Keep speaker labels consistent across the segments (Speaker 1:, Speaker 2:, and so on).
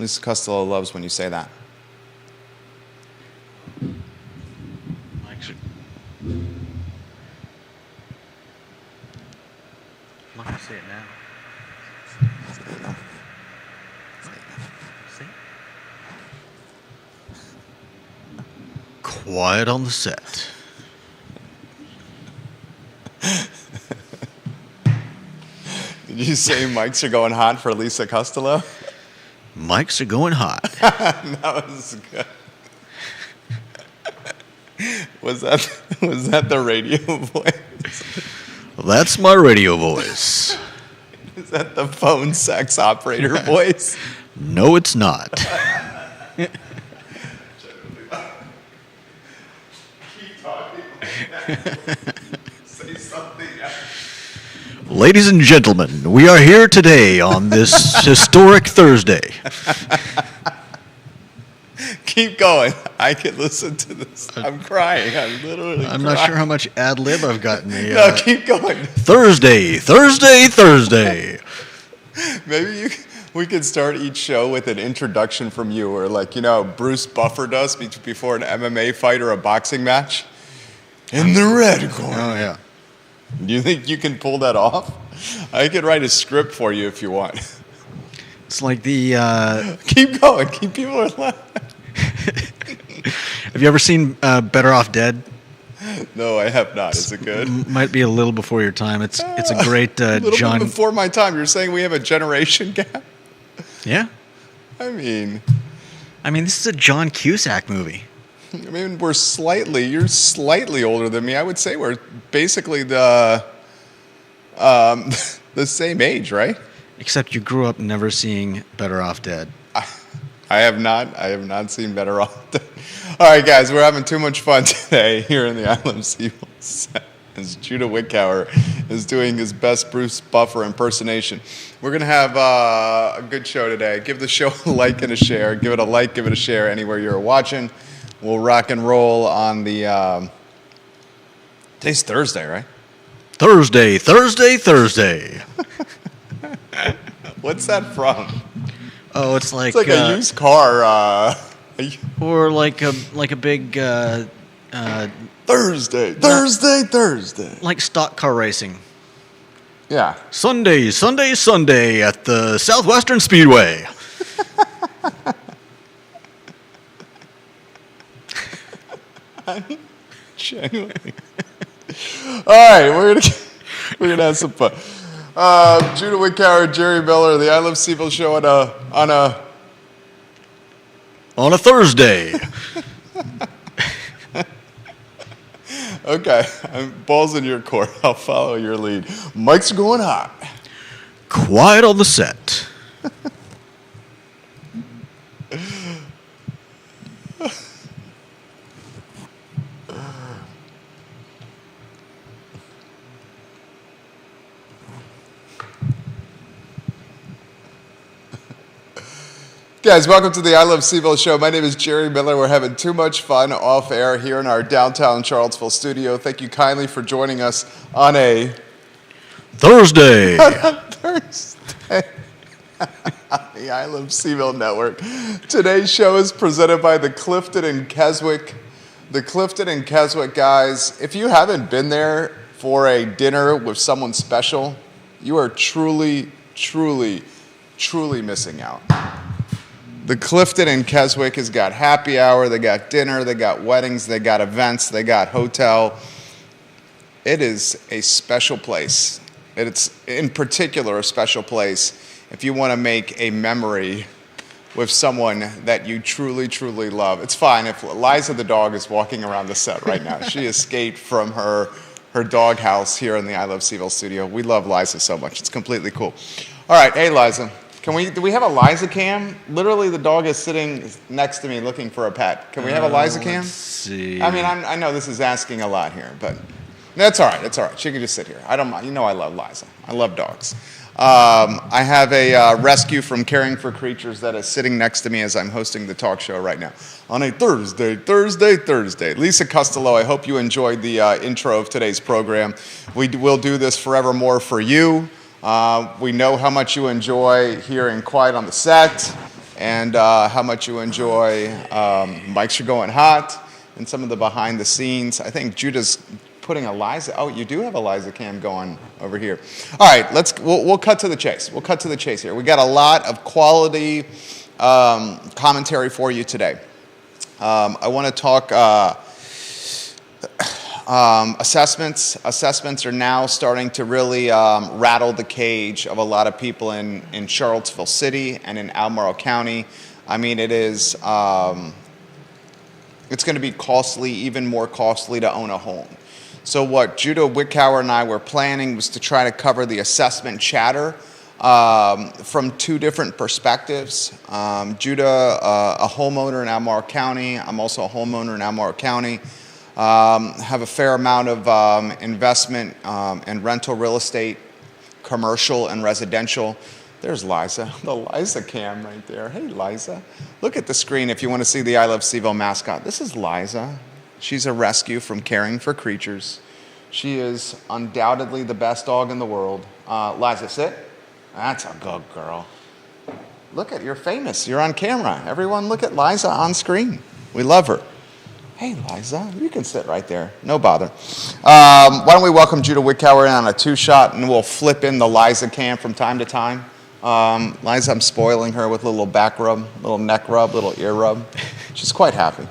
Speaker 1: Lisa Costello loves when you say that.
Speaker 2: Actually, I'm not going to say it now. See? Quiet on the set.
Speaker 1: Did you say mics are going hot for Lisa Costello?
Speaker 2: Mics are going hot.
Speaker 1: That was good. Was that the radio voice?
Speaker 2: That's my radio voice.
Speaker 1: Is that the phone sex operator voice?
Speaker 2: No, it's not.
Speaker 1: Keep talking. Say something else.
Speaker 2: Ladies and gentlemen, we are here today on this historic Thursday.
Speaker 1: Keep going. I can listen to this. I'm crying. I'm literally
Speaker 2: I'm
Speaker 1: crying.
Speaker 2: not sure how much ad lib I've gotten.
Speaker 1: No, keep going.
Speaker 2: Thursday.
Speaker 1: Maybe we could start each show with an introduction from you, or like, Bruce Buffer does before an MMA fight or a boxing match. In the red corner.
Speaker 2: Oh, yeah.
Speaker 1: Do you think you can pull that off? I could write a script for you if you want.
Speaker 2: It's like the...
Speaker 1: Keep going. Keep people are laughing.
Speaker 2: Have you ever seen Better Off Dead?
Speaker 1: No, I have not. Is it good?
Speaker 2: Might be a little before your time. It's a great
Speaker 1: A little
Speaker 2: John...
Speaker 1: bit before my time. You're saying we have a generation gap?
Speaker 2: Yeah?
Speaker 1: I mean,
Speaker 2: this is a John Cusack movie.
Speaker 1: you're slightly older than me. I would say we're basically the same age, right?
Speaker 2: Except you grew up never seeing Better Off Dead.
Speaker 1: I have not seen Better Off Dead. All right, guys, we're having too much fun today here in the I Love Seagull set as Judah Wickower is doing his best Bruce Buffer impersonation. We're going to have a good show today. Give the show a like and a share. Give it a like, give it a share anywhere you're watching. We'll rock and roll on the... today's Thursday, right?
Speaker 2: Thursday.
Speaker 1: What's that from?
Speaker 2: Oh, it's like
Speaker 1: a used car.
Speaker 2: or like a big
Speaker 1: Thursday.
Speaker 2: like stock car racing.
Speaker 1: Yeah.
Speaker 2: Sunday at the Southwestern Speedway.
Speaker 1: Genuinely. All right, we're gonna have some fun. Judah Wickower, Jerry Miller, the I Love Seaville show
Speaker 2: On a Thursday.
Speaker 1: Okay, ball's in your court. I'll follow your lead. Mike's going hot.
Speaker 2: Quiet on the set.
Speaker 1: Guys, welcome to the I Love Seaville show. My name is Jerry Miller. We're having too much fun off air here in our downtown Charlottesville studio. Thank you kindly for joining us on a
Speaker 2: Thursday.
Speaker 1: Thursday. The I Love Seaville Network. Today's show is presented by the Clifton and Keswick. The Clifton and Keswick guys, if you haven't been there for a dinner with someone special, you are truly missing out. The Clifton in Keswick has got happy hour, they got dinner, they got weddings, they got events, they got hotel. It is a special place. It's in particular a special place if you want to make a memory with someone that you truly love. It's fine if Liza the dog is walking around the set right now. She escaped from her dog house here in the I Love Seaville studio. We love Liza so much. It's completely cool. All right, hey Liza. Do we have a Liza cam? Literally, the dog is sitting next to me looking for a pet. Can we have a Liza cam?
Speaker 2: Let's see.
Speaker 1: I know this is asking a lot here, but that's all right. It's all right. She can just sit here. I don't mind. I love Liza. I love dogs. I have a rescue from Caring for Creatures that is sitting next to me as I'm hosting the talk show right now on a Thursday. Lisa Costello, I hope you enjoyed the intro of today's program. We will do this forevermore for you. We know how much you enjoy hearing Quiet on the Set and how much you enjoy Mics Are Going Hot and some of the behind the scenes. I think Judah's putting Eliza. Oh, you do have Eliza cam going over here. All right, we'll cut to the chase. We'll cut to the chase here. We got a lot of quality commentary for you today. I want to talk assessments. Assessments are now starting to really rattle the cage of a lot of people in Charlottesville City and in Albemarle County. I mean, it's going to be costly, even more costly to own a home. So what Judah Wickower and I were planning was to try to cover the assessment chatter from two different perspectives. Judah, a homeowner in Albemarle County. I'm also a homeowner in Albemarle County. Have a fair amount of investment and rental real estate, commercial and residential. There's Liza, the Liza cam right there. Hey, Liza. Look at the screen if you want to see the I Love CVille mascot. This is Liza. She's a rescue from Caring for Creatures. She is undoubtedly the best dog in the world. Liza, sit. That's a good girl. Look at, you're famous. You're on camera. Everyone look at Liza on screen. We love her. Hey, Liza, you can sit right there. No bother. Why don't we welcome Judah Wickower in on a two-shot, and we'll flip in the Liza cam from time to time. Liza, I'm spoiling her with a little back rub, little neck rub, little ear rub. She's quite happy.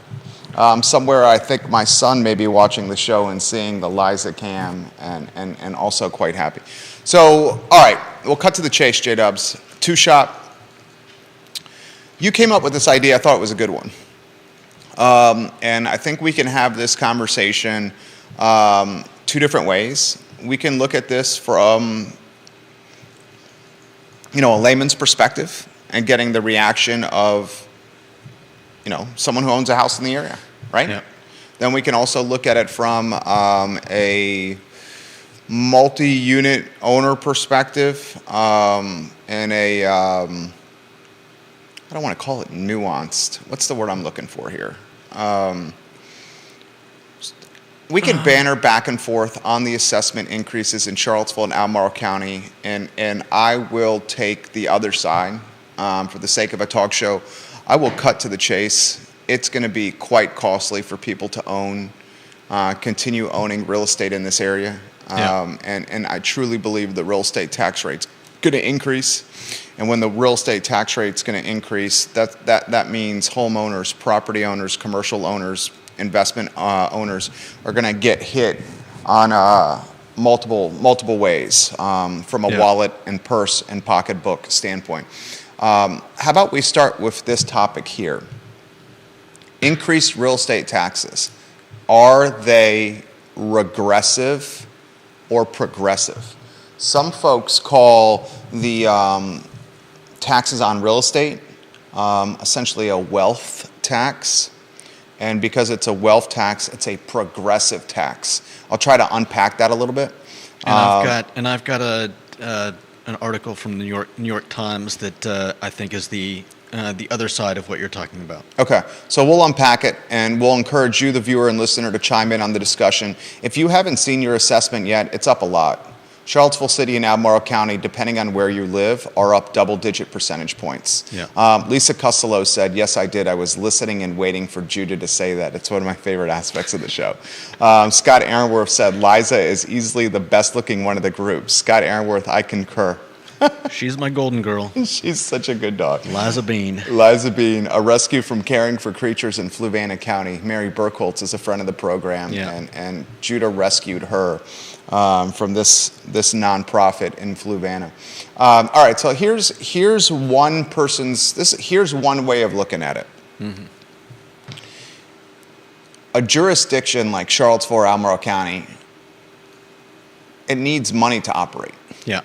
Speaker 1: Somewhere I think my son may be watching the show and seeing the Liza cam and also quite happy. So, all right, we'll cut to the chase, J-Dubs. Two-shot. You came up with this idea. I thought it was a good one. And I think we can have this conversation two different ways. We can look at this from, a layman's perspective and getting the reaction of, someone who owns a house in the area, right?
Speaker 2: Yeah.
Speaker 1: Then we can also look at it from a multi-unit owner perspective and a, I don't want to call it nuanced. What's the word I'm looking for here? We can banter back and forth on the assessment increases in Charlottesville and Albemarle County, and I will take the other side for the sake of a talk show. I will cut to the chase. It's going to be quite costly for people to continue owning real estate in this area. And I truly believe the real estate tax rate's going to increase. And when the real estate tax rate's going to increase, that means homeowners, property owners, commercial owners, investment owners are going to get hit on multiple ways from a wallet and purse and pocketbook standpoint. How about we start with this topic here? Increased real estate taxes. Are they regressive or progressive? Some folks call the taxes on real estate essentially a wealth tax. And because it's a wealth tax, it's a progressive tax. I'll try to unpack that a little bit.
Speaker 2: And I've got an article from the New York Times that I think is the other side of what you're talking about.
Speaker 1: Okay, so we'll unpack it, and we'll encourage you, the viewer and listener, to chime in on the discussion. If you haven't seen your assessment yet, it's up a lot. Charlottesville City and Albemarle County, depending on where you live, are up double-digit percentage points.
Speaker 2: Yeah.
Speaker 1: Lisa Costello said, yes, I did. I was listening and waiting for Judah to say that. It's one of my favorite aspects of the show. Scott Aaronworth said, Liza is easily the best-looking one of the group. Scott Aaronworth, I concur.
Speaker 2: She's my golden girl.
Speaker 1: She's such a good dog.
Speaker 2: Liza Bean.
Speaker 1: Liza Bean, a rescue from Caring for Creatures in Fluvanna County. Mary Burkholtz is a friend of the program, and Judah rescued her from this nonprofit in Fluvanna. All right, so here's one way of looking at it. Mm-hmm. A jurisdiction like Charlottesville or Albemarle County, it needs money to operate.
Speaker 2: Yeah.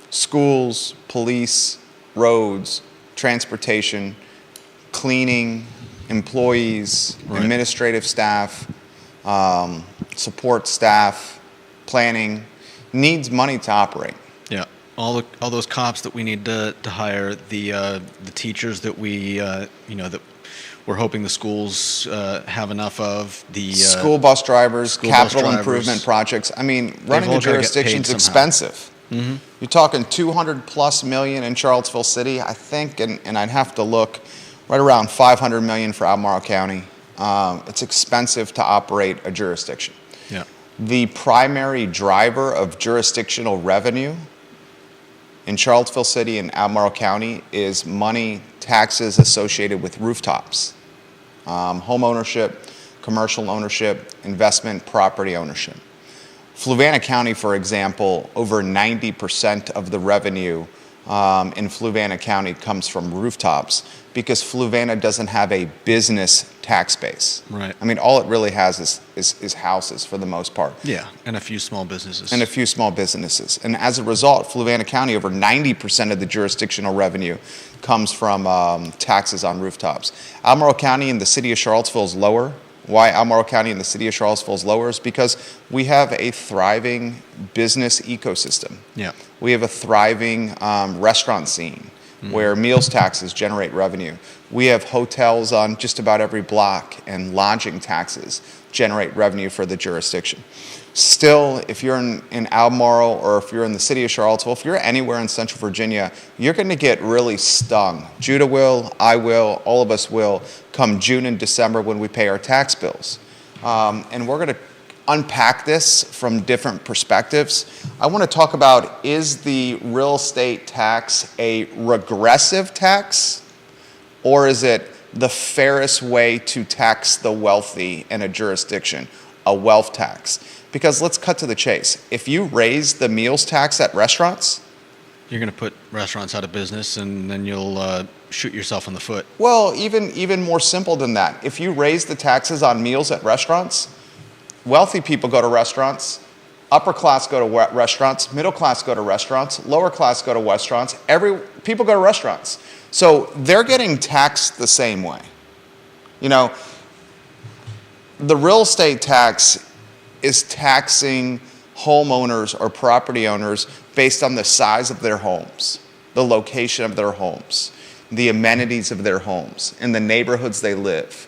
Speaker 1: Schools, police, roads, transportation, cleaning, employees, administrative staff, support staff, planning, needs money to operate.
Speaker 2: Yeah, all those cops that we need to hire, the teachers that we that we're hoping the schools have enough of, the
Speaker 1: school bus drivers, capital improvement projects. I mean, running a jurisdiction's expensive. You're talking 200 plus million in Charlottesville City, I think, and I'd have to look, right around 500 million for Albemarle County. It's expensive to operate a jurisdiction.
Speaker 2: Yeah.
Speaker 1: The primary driver of jurisdictional revenue in Charlottesville City and Albemarle County is money, taxes associated with rooftops, home ownership, commercial ownership, investment, property ownership. Fluvanna County, for example, over 90% of the revenue in Fluvanna County comes from rooftops because Fluvanna doesn't have a business tax base.
Speaker 2: Right.
Speaker 1: I mean, all it really has is houses for the most part.
Speaker 2: Yeah, and a few small businesses.
Speaker 1: And a few small businesses. And as a result, Fluvanna County, over 90% of the jurisdictional revenue comes from taxes on rooftops. Albemarle County and the city of Charlottesville is lower. Why Albemarle County and the city of Charlottesville is lower is because we have a thriving business ecosystem.
Speaker 2: Yeah.
Speaker 1: We have a thriving restaurant scene where meals taxes generate revenue. We have hotels on just about every block, and lodging taxes generate revenue for the jurisdiction. Still, if you're in Albemarle or if you're in the city of Charlottesville, if you're anywhere in Central Virginia, you're going to get really stung. Judah will, I will, all of us will, come June and December when we pay our tax bills. And we're going to unpack this from different perspectives. I want to talk about, is the real estate tax a regressive tax, or is it the fairest way to tax the wealthy in a jurisdiction, a wealth tax? Because let's cut to the chase. If you raise the meals tax at restaurants,
Speaker 2: You're going to put restaurants out of business, and then you'll shoot yourself in the foot.
Speaker 1: well, even more simple than that. If you raise the taxes on meals at restaurants, wealthy people go to restaurants, upper class go to restaurants, middle class go to restaurants, lower class go to restaurants. People go to restaurants. So they're getting taxed the same way. You know, the real estate tax is taxing homeowners or property owners based on the size of their homes, the location of their homes, the amenities of their homes, and the neighborhoods they live,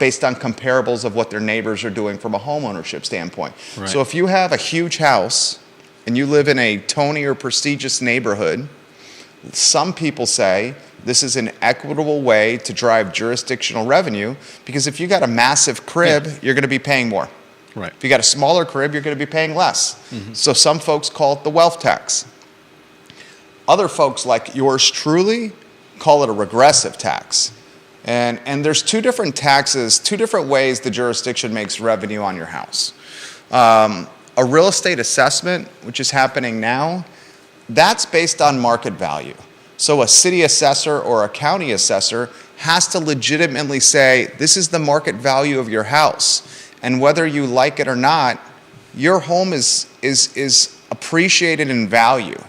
Speaker 1: based on comparables of what their neighbors are doing from a home ownership standpoint.
Speaker 2: Right.
Speaker 1: So if you have a huge house and you live in a Tony or prestigious neighborhood, some people say this is an equitable way to drive jurisdictional revenue, because if you got a massive crib, you're going to be paying more.
Speaker 2: Right.
Speaker 1: If you got a smaller crib, you're going to be paying less. So some folks call it the wealth tax. Other folks, like yours truly, call it a regressive tax. And there's two different taxes, two different ways the jurisdiction makes revenue on your house. A real estate assessment, which is happening now, that's based on market value. So a city assessor or a county assessor has to legitimately say, this is the market value of your house. And whether you like it or not, your home is appreciated in value.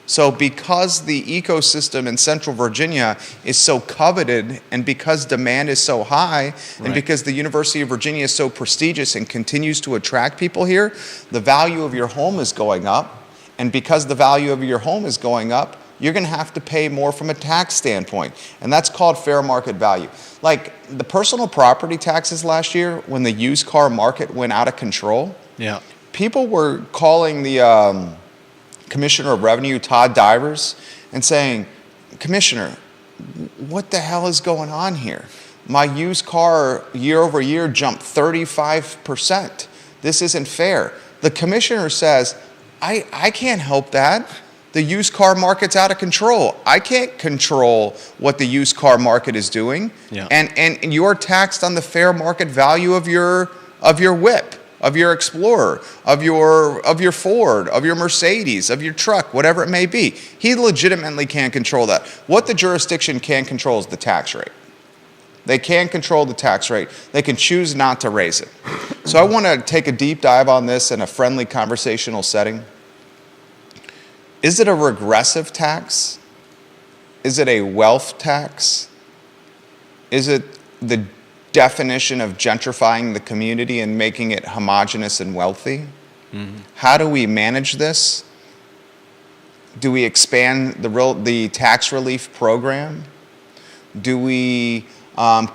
Speaker 1: So because the ecosystem in Central Virginia is so coveted, and because demand is so high, and
Speaker 2: Right.
Speaker 1: because the University of Virginia is so prestigious and continues to attract people here, the value of your home is going up. And because the value of your home is going up, you're going to have to pay more from a tax standpoint. And that's called fair market value. Like the personal property taxes last year, when the used car market went out of control,
Speaker 2: Yeah.
Speaker 1: people were calling the Commissioner of Revenue, Todd Divers, and saying, Commissioner, what the hell is going on here? My used car year over year jumped 35%. This isn't fair. The commissioner says, I can't help that. The used car market's out of control. I can't control what the used car market is doing.
Speaker 2: Yeah.
Speaker 1: And you're taxed on the fair market value of your whip, of your Explorer, of your Ford, of your Mercedes, of your truck, whatever it may be. He legitimately can't control that. What the jurisdiction can control is the tax rate. They can control the tax rate. They can choose not to raise it. So I want to take a deep dive on this in a friendly conversational setting. Is it a regressive tax? Is it a wealth tax? Is it the definition of gentrifying the community and making it homogenous and wealthy? How do we manage this? Do we expand the tax relief program? Do we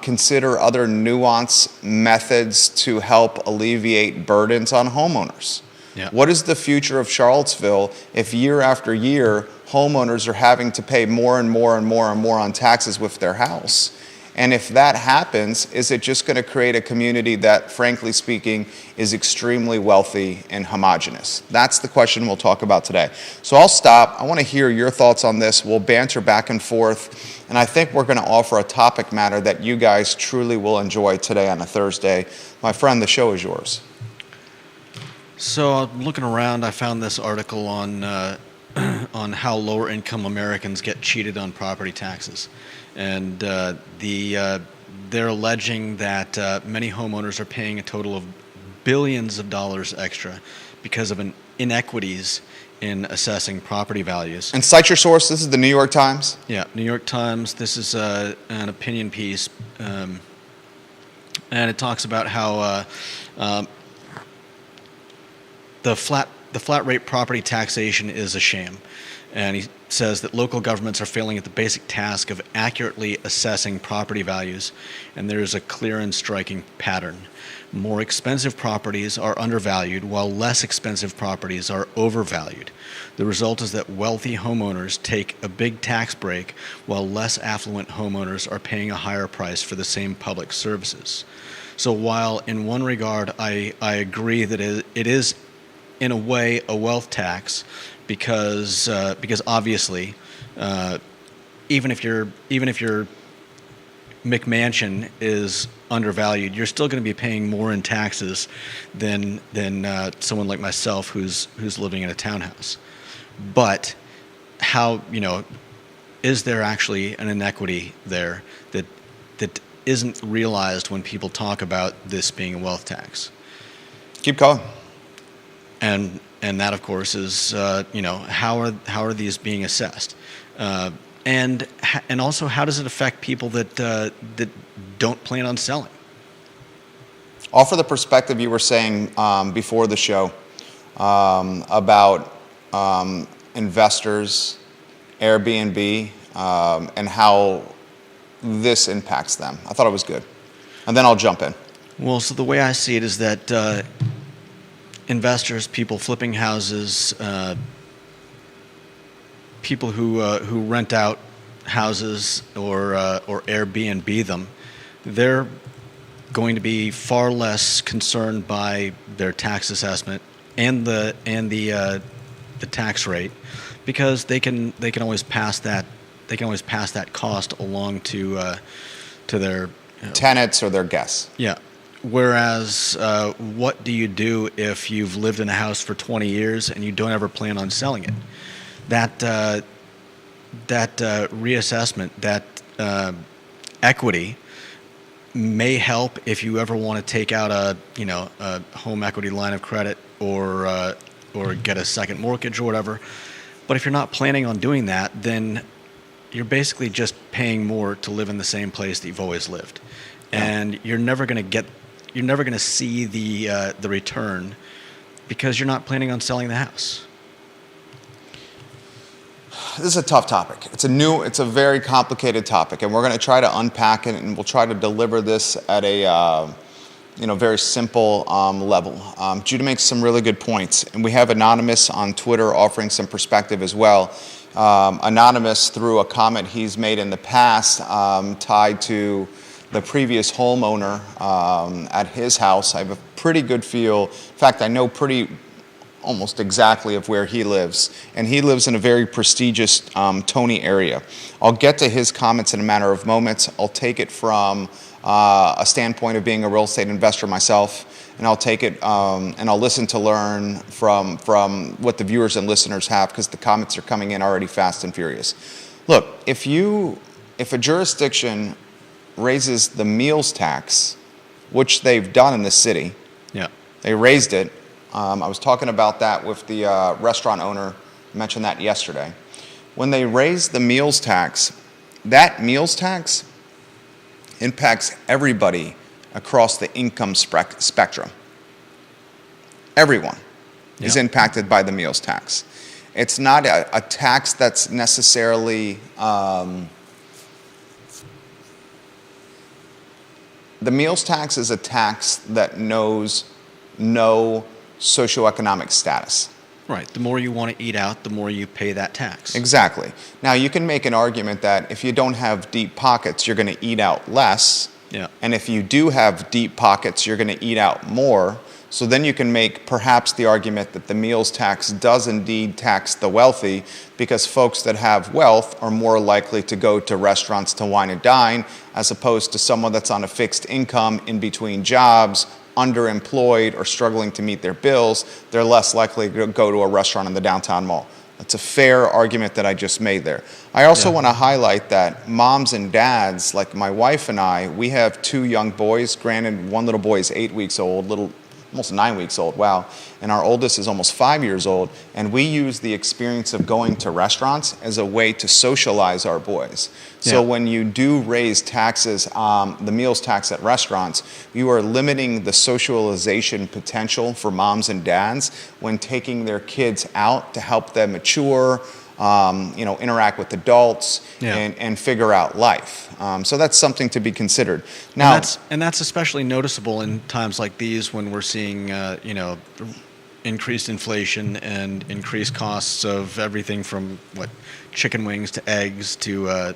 Speaker 1: consider other nuanced methods to help alleviate burdens on homeowners?
Speaker 2: Yeah.
Speaker 1: What is the future of Charlottesville if year after year homeowners are having to pay more and more and more and more on taxes with their house? And if that happens, is it just going to create a community that, frankly speaking, is extremely wealthy and homogenous? That's the question we'll talk about today. So I'll stop. I want to hear your thoughts on this. We'll banter back and forth. And I think we're going to offer a topic matter that you guys truly will enjoy today on a Thursday. My friend, the show is yours.
Speaker 2: So looking around, I found this article on on how lower income Americans get cheated on property taxes, and they're alleging that many homeowners are paying a total of billions of dollars extra because of inequities in assessing property values.
Speaker 1: And cite your source. This is the New York Times.
Speaker 2: Yeah, New York Times. This is an opinion piece, and it talks about how the flat rate property taxation is a sham. And he says that local governments are failing at the basic task of accurately assessing property values, and there is a clear and striking pattern. More expensive properties are undervalued, while less expensive properties are overvalued. The result is that wealthy homeowners take a big tax break, while less affluent homeowners are paying a higher price for the same public services. So while in one regard I agree that it is in a way a wealth tax, because obviously even if your McMansion is undervalued, you're still going to be paying more in taxes than someone like myself who's living in a townhouse. But how, is there actually an inequity there that isn't realized when people talk about this being a wealth tax?
Speaker 1: Keep going.
Speaker 2: And that, of course, is how are these being assessed, and also how does it affect people that don't plan on selling?
Speaker 1: Offer the perspective you were saying before the show about investors, Airbnb, and how this impacts them. I thought it was good, and then I'll jump in.
Speaker 2: Well, so the way I see it is that investors, people flipping houses, people who rent out houses or Airbnb them, they're going to be far less concerned by their tax assessment and the tax rate, because they can always pass that cost along to their
Speaker 1: tenants or their guests.
Speaker 2: Yeah. Whereas, what do you do if you've lived in a house for 20 years and you don't ever plan on selling it? That reassessment, that equity, may help if you ever want to take out a home equity line of credit or get a second mortgage or whatever. But if you're not planning on doing that, then you're basically just paying more to live in the same place that you've always lived, and you're never going to see the return because you're not planning on selling the house.
Speaker 1: This is a tough topic. It's a very complicated topic, and we're going to try to unpack it, and we'll try to deliver this at a very simple level. Judah makes some really good points, and we have Anonymous on Twitter offering some perspective as well. Anonymous, through a comment he's made in the past tied to the previous homeowner at his house. I have a pretty good feel. In fact, I know almost exactly of where he lives, and he lives in a very prestigious Tony area. I'll get to his comments in a matter of moments. I'll take it from a standpoint of being a real estate investor myself, and I'll take it and I'll listen to learn from what the viewers and listeners have, because the comments are coming in already fast and furious. Look, if a jurisdiction raises the meals tax, which they've done in this city, they raised it. I was talking about that with the restaurant owner, mentioned that yesterday. When they raise the meals tax, that meals tax impacts everybody across the income spectrum. Everyone is impacted by the meals tax. It's not a tax that's necessarily... the meals tax is a tax that knows no socioeconomic status.
Speaker 2: Right. The more you want to eat out, the more you pay that tax.
Speaker 1: Exactly. Now, you can make an argument that if you don't have deep pockets, you're going to eat out less.
Speaker 2: Yeah.
Speaker 1: And if you do have deep pockets, you're going to eat out more. So then you can make perhaps the argument that the meals tax does indeed tax the wealthy, because folks that have wealth are more likely to go to restaurants to wine and dine, as opposed to someone that's on a fixed income in between jobs, underemployed, or struggling to meet their bills. They're less likely to go to a restaurant in the downtown mall. That's a fair argument that I just made there. I also want to highlight that moms and dads, like my wife and I, we have 2 young boys. Granted, one little boy is 8 weeks old, almost 9 weeks old, wow. And our oldest is almost 5 years old. And we use the experience of going to restaurants as a way to socialize our boys. So when you do raise taxes, the meals tax at restaurants, you are limiting the socialization potential for moms and dads when taking their kids out to help them mature, interact with adults, and figure out life. So that's something to be considered. Now,
Speaker 2: and that's especially noticeable in times like these when we're seeing, increased inflation and increased costs of everything from chicken wings to eggs to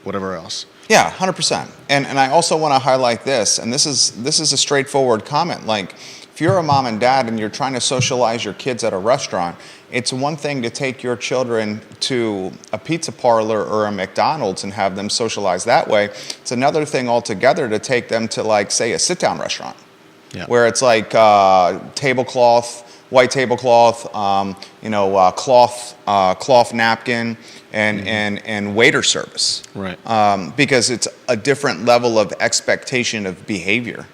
Speaker 2: whatever else.
Speaker 1: Yeah, 100%. And I also want to highlight this, and this is a straightforward comment. Like, if you're a mom and dad and you're trying to socialize your kids at a restaurant, it's one thing to take your children to a pizza parlor or a McDonald's and have them socialize that way. It's another thing altogether to take them to, like, say, a sit-down restaurant, where it's like tablecloth, white tablecloth, cloth napkin, and waiter service.
Speaker 2: Right.
Speaker 1: Because it's a different level of expectation of behavior.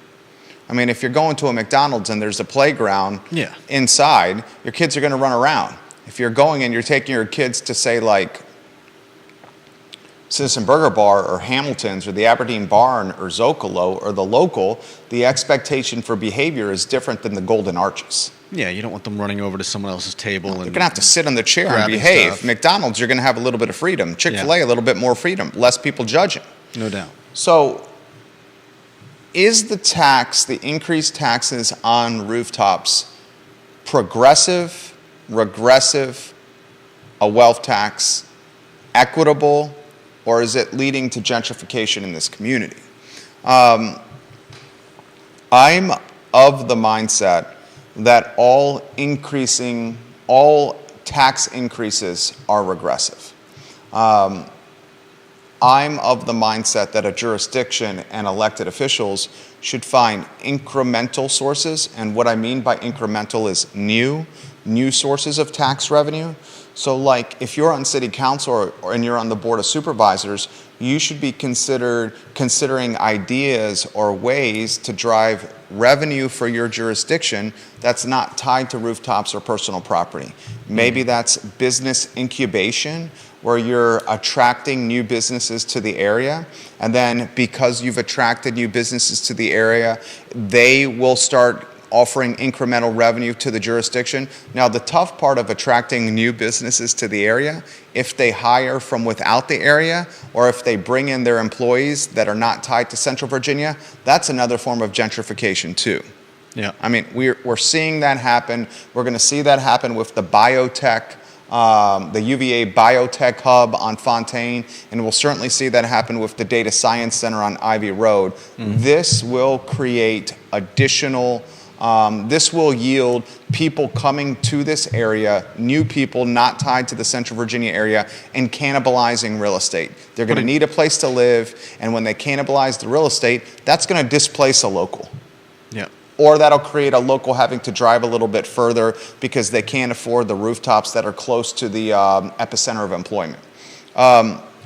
Speaker 1: I mean, if you're going to a McDonald's and there's a playground inside, your kids are going to run around. If you're going and you're taking your kids to, say, like Citizen Burger Bar or Hamilton's or the Aberdeen Barn or Zocalo or the local, the expectation for behavior is different than the Golden Arches.
Speaker 2: Yeah, you don't want them running over to someone else's table.
Speaker 1: They're going to have to sit on the chair and behave. Stuff. McDonald's, you're going to have a little bit of freedom. Chick-fil-A, a little bit more freedom. Less people judging.
Speaker 2: No doubt.
Speaker 1: So, is the increased taxes on rooftops progressive, regressive, a wealth tax, equitable, or is it leading to gentrification in this community? I'm of the mindset that all tax increases are regressive. I'm of the mindset that a jurisdiction and elected officials should find incremental sources, and what I mean by incremental is new sources of tax revenue. So, like, if you're on city council and you're on the board of supervisors, you should be considering ideas or ways to drive revenue for your jurisdiction that's not tied to rooftops or personal property. Maybe that's business incubation, where you're attracting new businesses to the area, and then because you've attracted new businesses to the area, they will start offering incremental revenue to the jurisdiction. Now, the tough part of attracting new businesses to the area, if they hire from without the area, or if they bring in their employees that are not tied to Central Virginia, that's another form of gentrification too.
Speaker 2: Yeah.
Speaker 1: I mean, we're seeing that happen. We're going to see that happen with the biotech, the UVA Biotech Hub on Fontaine, and we'll certainly see that happen with the Data Science Center on Ivy Road. This will create additional this will yield people coming to this area, new people not tied to the Central Virginia area, and cannibalizing real estate. They're going to need a place to live, and when they cannibalize the real estate, that's going to displace a local.
Speaker 2: Yeah.
Speaker 1: Or that'll create a local having to drive a little bit further because they can't afford the rooftops that are close to the epicenter of employment.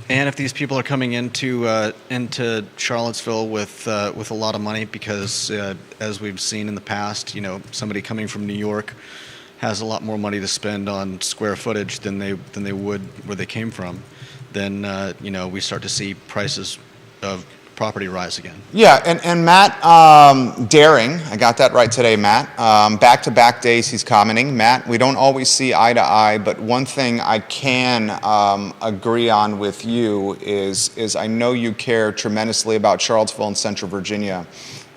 Speaker 2: And if these people are coming into Charlottesville with a lot of money, because as we've seen in the past, somebody coming from New York has a lot more money to spend on square footage than they would where they came from, then we start to see prices of property rise again.
Speaker 1: Yeah, and Matt Daring, I got that right today, Matt. Back-to-back days he's commenting. Matt, we don't always see eye to eye, but one thing I can agree on with you is I know you care tremendously about Charlottesville and Central Virginia.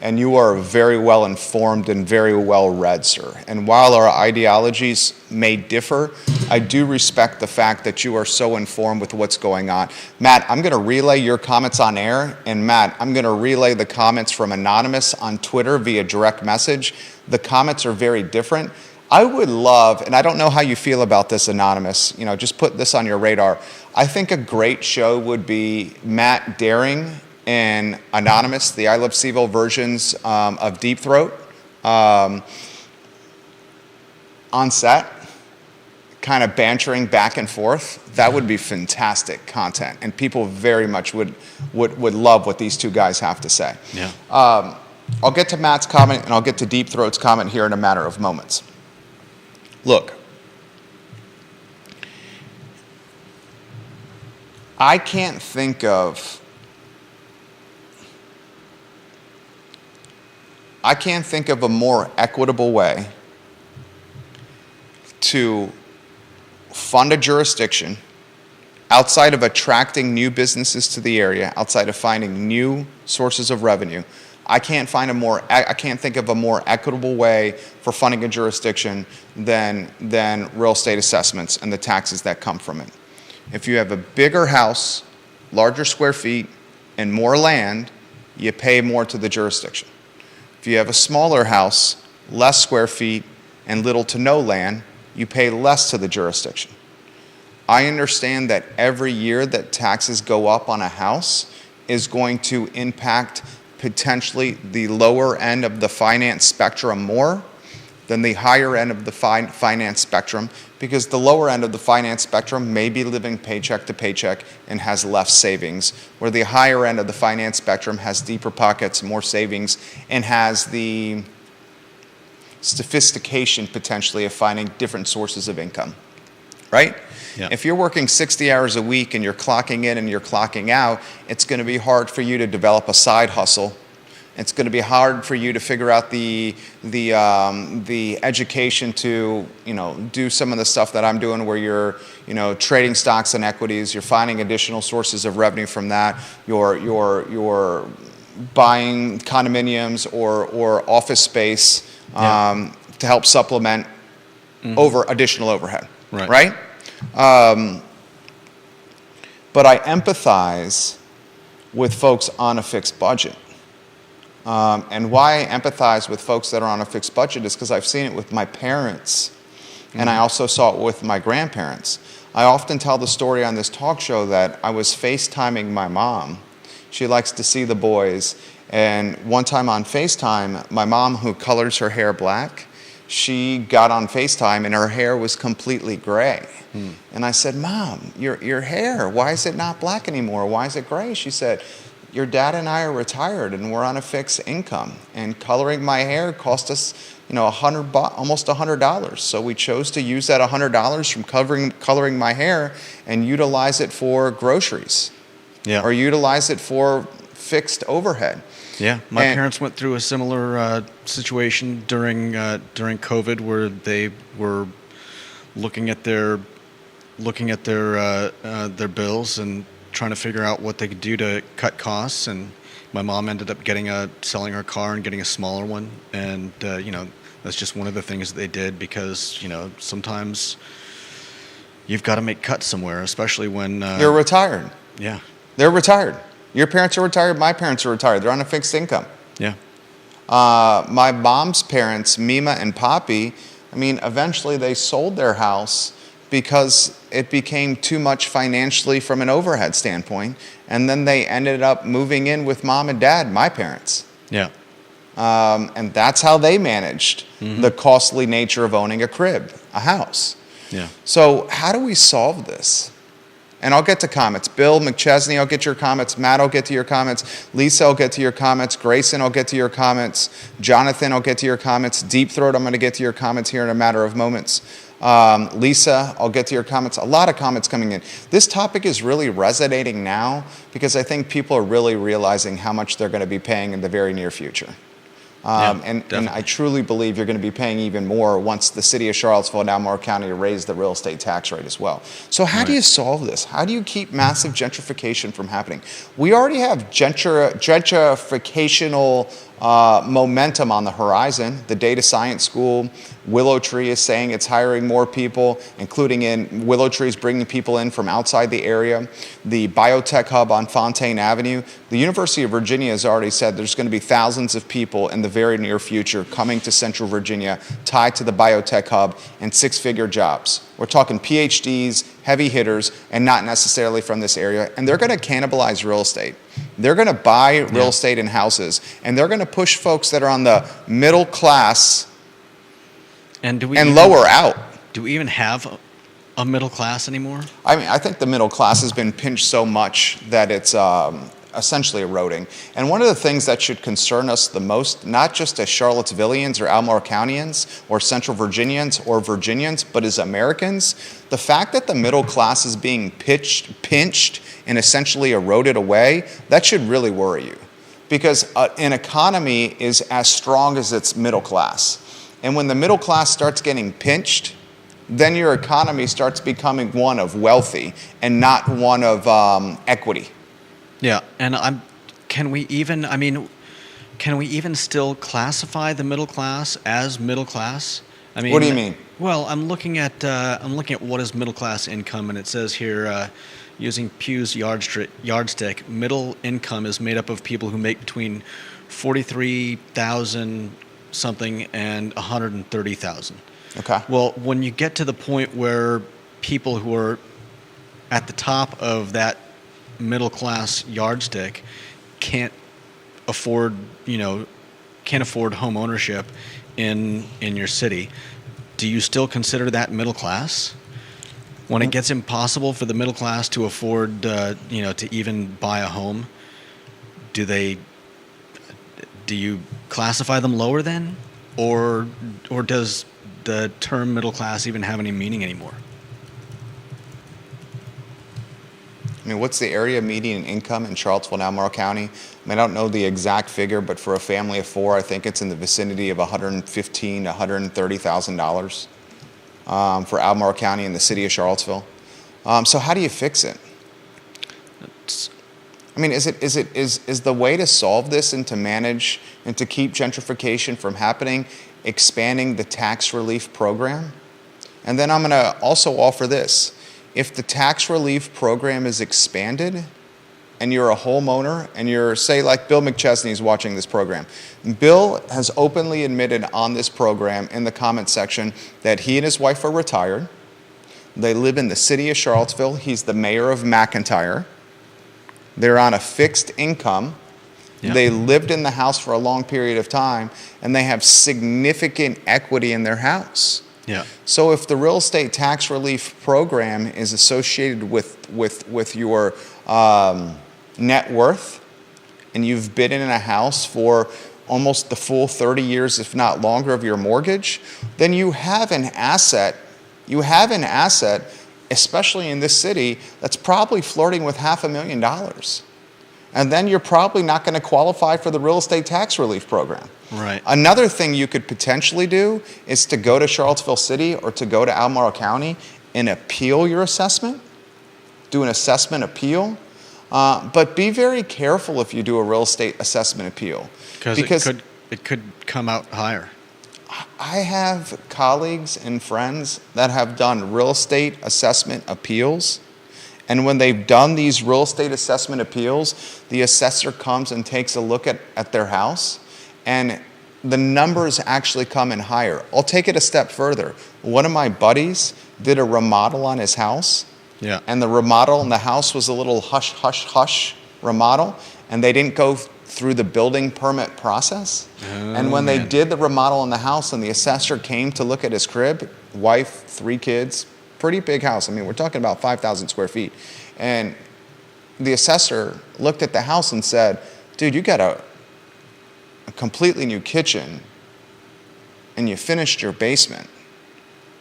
Speaker 1: and you are very well informed and very well read, sir. And while our ideologies may differ, I do respect the fact that you are so informed with what's going on. Matt, I'm going to relay your comments on air, and Matt, I'm going to relay the comments from Anonymous on Twitter via direct message. The comments are very different. I would love, and I don't know how you feel about this, Anonymous, just put this on your radar. I think a great show would be Matt Daring and Anonymous, the I Love CVille versions of Deep Throat on set, kind of bantering back and forth. That would be fantastic content, and people very much would love what these two guys have to say.
Speaker 2: Yeah.
Speaker 1: I'll get to Matt's comment, and I'll get to Deep Throat's comment here in a matter of moments. Look, I can't think of a more equitable way to fund a jurisdiction outside of attracting new businesses to the area, outside of finding new sources of revenue. I can't think of a more equitable way for funding a jurisdiction than real estate assessments and the taxes that come from it. If you have a bigger house, larger square feet, and more land, you pay more to the jurisdiction. If you have a smaller house, less square feet, and little to no land, you pay less to the jurisdiction. I understand that every year that taxes go up on a house is going to impact potentially the lower end of the finance spectrum more than the higher end of the finance spectrum, because the lower end of the finance spectrum may be living paycheck to paycheck and has less savings, where the higher end of the finance spectrum has deeper pockets, more savings, and has the sophistication potentially of finding different sources of income, right?
Speaker 2: Yeah.
Speaker 1: If you're working 60 hours a week and you're clocking in and you're clocking out, it's going to be hard for you to develop a side hustle. It's going to be hard for you to figure out the education to do some of the stuff that I'm doing, where you're trading stocks and equities. You're finding additional sources of revenue from that. You're buying condominiums or office space to help supplement additional overhead. Right? But I empathize with folks on a fixed budget. And why I empathize with folks that are on a fixed budget is because I've seen it with my parents, and I also saw it with my grandparents. I often tell the story on this talk show that I was FaceTiming my mom. She likes to see the boys. And one time on FaceTime, my mom, who colors her hair black, she got on FaceTime and her hair was completely gray. And I said, Mom, your hair, why is it not black anymore? Why is it gray? She said, your dad and I are retired and we're on a fixed income, and coloring my hair cost us, almost $100. So we chose to use that $100 from coloring my hair and utilize it for groceries, or utilize it for fixed overhead.
Speaker 2: Yeah, my parents went through a similar situation during COVID, where they were looking at their bills and trying to figure out what they could do to cut costs. And my mom ended up selling her car and getting a smaller one. And that's just one of the things that they did, because sometimes you've got to make cuts somewhere, especially when
Speaker 1: they're retired.
Speaker 2: Yeah,
Speaker 1: they're retired. Your parents are retired. My parents are retired. They're on a fixed income.
Speaker 2: Yeah.
Speaker 1: My mom's parents, Mima and Poppy, eventually they sold their house because it became too much financially from an overhead standpoint. And then they ended up moving in with mom and dad, my parents.
Speaker 2: Yeah.
Speaker 1: And that's how they managed the costly nature of owning a crib, a house.
Speaker 2: Yeah.
Speaker 1: So how do we solve this? And I'll get to comments. Bill McChesney, I'll get your comments. Matt, I'll get to your comments. Lisa, I'll get to your comments. Grayson, I'll get to your comments. Jonathan, I'll get to your comments. Deep Throat, I'm going to get to your comments here in a matter of moments. Lisa, I'll get to your comments. A lot of comments coming in. This topic is really resonating now because I think people are really realizing how much they're going to be paying in the very near future. And I truly believe you're going to be paying even more once the city of Charlottesville and Albemarle County raise the real estate tax rate as well. So how do you solve this? How do you keep massive gentrification from happening? We already have gentrificational momentum on the horizon. The data science school, Willow Tree, is saying it's hiring more people, including in Willow Tree is bringing people in from outside the area. The biotech hub on Fontaine Avenue. The University of Virginia has already said there's going to be thousands of people in the very near future coming to Central Virginia tied to the biotech hub and six-figure jobs. We're talking PhDs, heavy hitters, and not necessarily from this area. And they're going to cannibalize real estate. They're going to buy real estate and houses, and they're going to push folks that are on the middle class
Speaker 2: and
Speaker 1: lower out.
Speaker 2: Do we even have a middle class anymore?
Speaker 1: I mean, I think the middle class has been pinched so much that it's essentially eroding. And one of the things that should concern us the most, not just as Charlottesvillians or Albemarle Countyans or Central Virginians or Virginians, but as Americans, the fact that the middle class is being pinched and essentially eroded away, that should really worry you. Because an economy is as strong as its middle class. And when the middle class starts getting pinched, then your economy starts becoming one of wealthy and not one of equity.
Speaker 2: Yeah, and can we even still classify the middle class as middle class? I mean,
Speaker 1: what do you mean?
Speaker 2: Well, I'm looking at what is middle class income, and it says here, using Pew's yardstick, middle income is made up of people who make between $43,000 something and $130,000.
Speaker 1: Okay.
Speaker 2: Well, when you get to the point where people who are at the top of that middle class yardstick can't afford home ownership in your city, do you still consider that middle class? When it gets impossible for the middle class to afford to even buy a home, do you classify them lower then, or does the term middle class even have any meaning anymore?
Speaker 1: I mean, what's the area median income in Charlottesville and Albemarle County? I mean, I don't know the exact figure, but for a family of four, I think it's in the vicinity of $115,000 to $130,000 for Albemarle County and the city of Charlottesville. So how do you fix it? I mean, is the way to solve this and to manage and to keep gentrification from happening, expanding the tax relief program? And then I'm going to also offer this. If the tax relief program is expanded and you're a homeowner and you're, say, like Bill McChesney is watching this program. Bill has openly admitted on this program in the comment section that he and his wife are retired. They live in the city of Charlottesville. He's the mayor of McIntyre. They're on a fixed income. Yep. They lived in the house for a long period of time, and they have significant equity in their house.
Speaker 2: Yeah.
Speaker 1: So if the real estate tax relief program is associated with your net worth, and you've been in a house for almost the full 30 years, if not longer, of your mortgage, then you have an asset. You have an asset, especially in this city, that's probably flirting with $500,000. And then you're probably not going to qualify for the real estate tax relief program.
Speaker 2: Right.
Speaker 1: Another thing you could potentially do is to go to Charlottesville City or to go to Albemarle County and appeal your assessment, do an assessment appeal. But be very careful if you do a real estate assessment appeal.
Speaker 2: Because it could come out higher.
Speaker 1: I have colleagues and friends that have done real estate assessment appeals. And when they've done these real estate assessment appeals, the assessor comes and takes a look at their house, and the numbers actually come in higher. I'll take it a step further. One of my buddies did a remodel on his house, and the remodel in the house was a little hush remodel, and they didn't go through the building permit process. And when they did the remodel in the house and the assessor came to look at his crib, wife, 3 kids, pretty big house. I mean, we're talking about 5,000 square feet. And the assessor looked at the house and said, dude, you got a completely new kitchen and you finished your basement.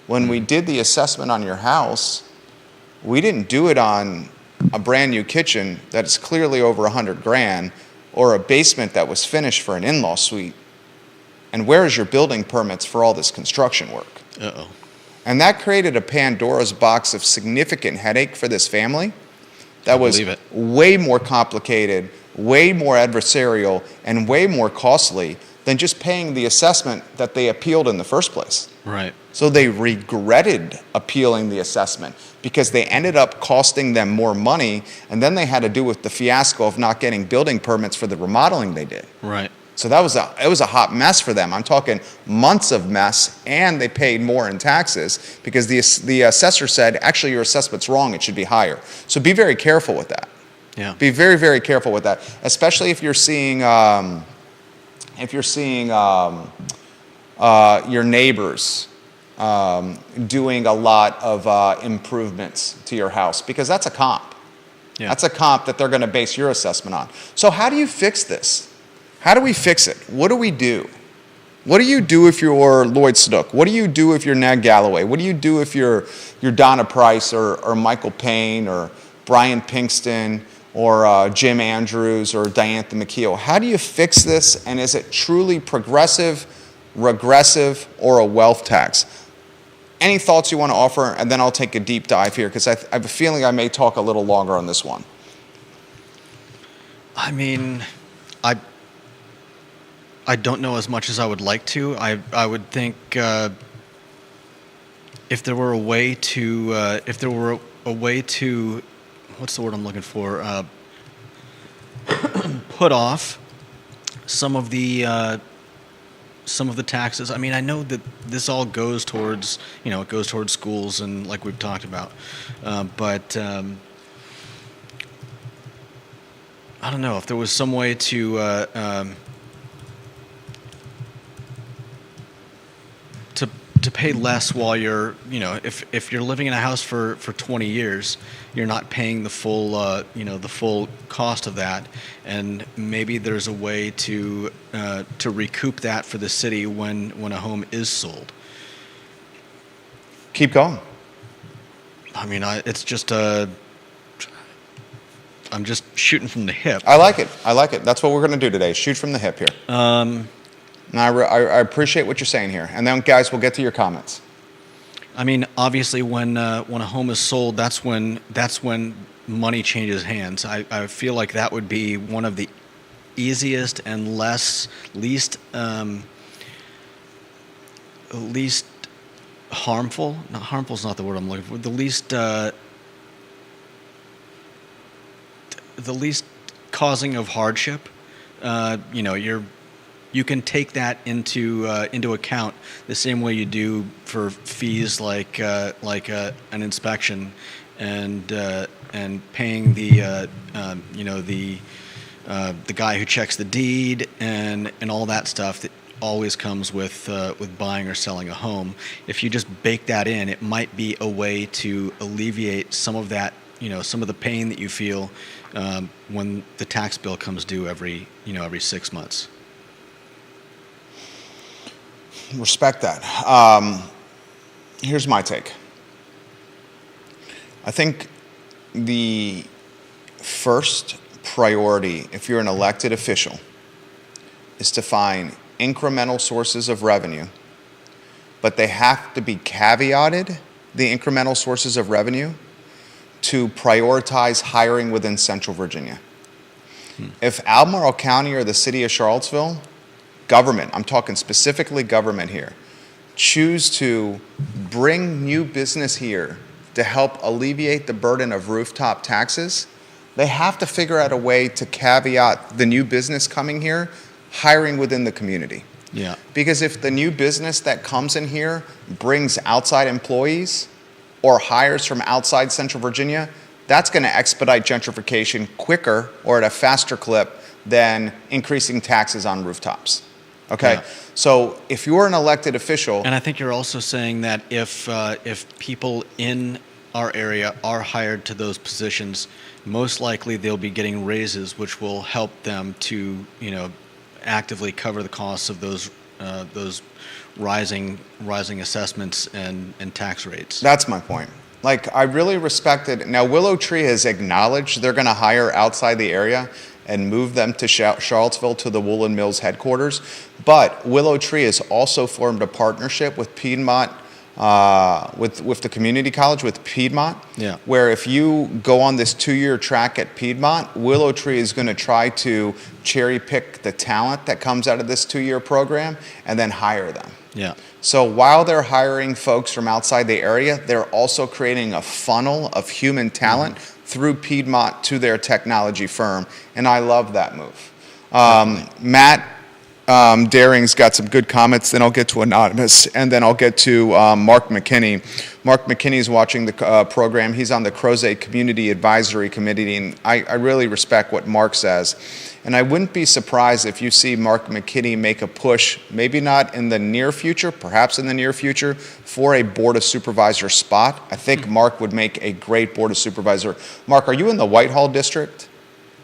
Speaker 1: When we did the assessment on your house, we didn't do it on a brand new kitchen that is clearly over $100,000 or a basement that was finished for an in-law suite. And where is your building permits for all this construction work?
Speaker 2: Uh-oh. And
Speaker 1: that created a Pandora's box of significant headache for this family that was way more complicated, way more adversarial and way more costly than just paying the assessment that they appealed in the first place.
Speaker 2: Right.
Speaker 1: So they regretted appealing the assessment because they ended up costing them more money, and then they had to deal with the fiasco of not getting building permits for the remodeling they did.
Speaker 2: Right.
Speaker 1: So it was a hot mess for them. I'm talking months of mess, and they paid more in taxes because the assessor said, actually, your assessment's wrong. It should be higher. So be very careful with that.
Speaker 2: Yeah.
Speaker 1: Be very, very careful with that, especially if you're seeing your neighbors doing a lot of improvements to your house, because that's a comp.
Speaker 2: Yeah.
Speaker 1: That's a comp that they're going to base your assessment on. So how do you fix this? How do we fix it? What do we do? What do you do if you're Lloyd Snook? What do you do if you're Ned Galloway? What do you do if you're Donna Price or Michael Payne or Brian Pinkston or Jim Andrews or Diantha McKeel? How do you fix this, and is it truly progressive, regressive, or a wealth tax? Any thoughts you want to offer, and then I'll take a deep dive here, because I have a feeling I may talk a little longer on this one.
Speaker 2: I mean, I don't know as much as I would like to. I would think if there were a way to what's the word I'm looking for, put off some of the taxes. I mean, I know that this all goes towards, it goes towards schools, and like we've talked about, but I don't know if there was some way to pay less while you're, if you're living in a house for 20 years, you're not paying the full, the full cost of that, and maybe there's a way to recoup that for the city when a home is sold.
Speaker 1: Keep going.
Speaker 2: I mean, it's just I'm just shooting from the hip.
Speaker 1: I like it. That's what we're going to do today. Shoot from the hip here. And I appreciate what you're saying here. And then, guys, we'll get to your comments.
Speaker 2: I mean, obviously, when a home is sold, that's when money changes hands. I feel like that would be one of the easiest and least harmful. Not harmful is not the word I'm looking for. The least causing of hardship. You can take that into account the same way you do for fees like an inspection, and paying the guy who checks the deed and all that stuff that always comes with buying or selling a home. If you just bake that in, it might be a way to alleviate some of that, some of the pain that you feel when the tax bill comes due every 6 months.
Speaker 1: Respect that. Here's my take. I think the first priority, if you're an elected official, is to find incremental sources of revenue, but they have to be caveated, the incremental sources of revenue, to prioritize hiring within Central Virginia. If Albemarle County or the city of Charlottesville, government, I'm talking specifically government here, choose to bring new business here to help alleviate the burden of rooftop taxes, they have to figure out a way to caveat the new business coming here, hiring within the community.
Speaker 2: Yeah.
Speaker 1: Because if the new business that comes in here brings outside employees or hires from outside Central Virginia, that's going to expedite gentrification quicker or at a faster clip than increasing taxes on rooftops. Okay, yeah. So if you're an elected official,
Speaker 2: and I think you're also saying that if people in our area are hired to those positions, most likely they'll be getting raises, which will help them to actively cover the costs of those rising assessments and tax rates.
Speaker 1: That's my point. Like, I really respect it. Now, Willow Tree has acknowledged they're going to hire outside the area and move them to Charlottesville to the Woolen Mills headquarters. But Willow Tree has also formed a partnership with Piedmont with the community college with Piedmont.
Speaker 2: Yeah.
Speaker 1: Where if you go on this 2-year track at Piedmont, Willow Tree is going to try to cherry pick the talent that comes out of this 2-year program and then hire them.
Speaker 2: Yeah.
Speaker 1: So while they're hiring folks from outside the area, they're also creating a funnel of human talent through Piedmont to their technology firm, and I love that move. Matt Daring's got some good comments, then I'll get to Anonymous, and then I'll get to Mark McKinney. Mark McKinney's watching the program. He's on the Crozet Community Advisory Committee, and I really respect what Mark says. And I wouldn't be surprised if you see Mark McKinney make a push, maybe not in the near future, perhaps in the near future, for a Board of Supervisor spot. I think Mark would make a great Board of Supervisor. Mark, are you in the Whitehall District?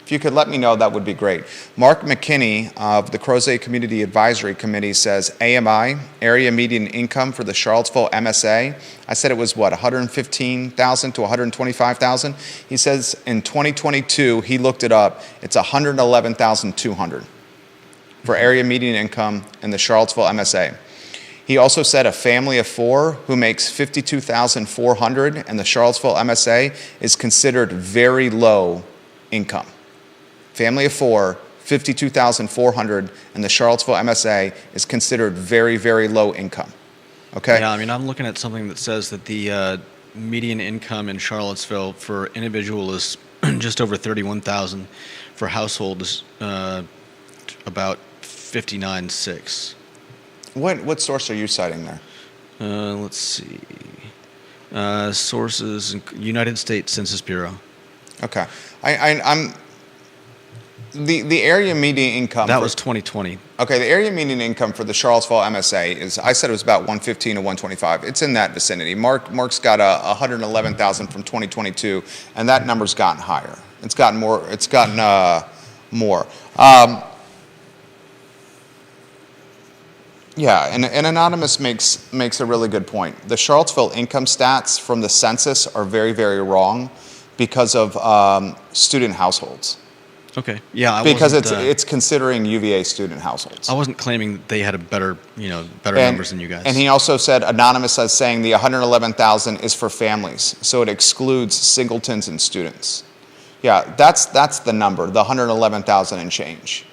Speaker 1: If you could let me know, that would be great. Mark McKinney of the Crozet Community Advisory Committee says AMI, area median income for the Charlottesville MSA, I said it was what, 115,000 to 125,000? He says in 2022, he looked it up, it's 111,200 for area median income in the Charlottesville MSA. He also said a family of 4 who makes 52,400 in the Charlottesville MSA is considered very low income. Family of 4, 52,400 in the Charlottesville MSA is considered very, very low income. Okay?
Speaker 2: Yeah, I mean, I'm looking at something that says that the median income in Charlottesville for individual is just over 31,000. For household is about 59.6.
Speaker 1: What source are you citing there?
Speaker 2: Let's see. Sources: United States Census Bureau.
Speaker 1: Okay. I'm the area median income.
Speaker 2: That was 2020.
Speaker 1: Okay, the area median income for the Charlottesville MSA is, I said it was about 115 to 125. It's in that vicinity. Mark's got 111,000 from 2022, and that number's gotten higher. It's gotten more. It's gotten more. Yeah, and Anonymous makes a really good point. The Charlottesville income stats from the census are very, very wrong because of student households.
Speaker 2: Okay. Yeah.
Speaker 1: Because it's considering UVA student households.
Speaker 2: I wasn't claiming they had a better numbers than you guys.
Speaker 1: And he also said, Anonymous is saying the 111,000 is for families, so it excludes singletons and students. Yeah, that's the number, the 111,000 and change,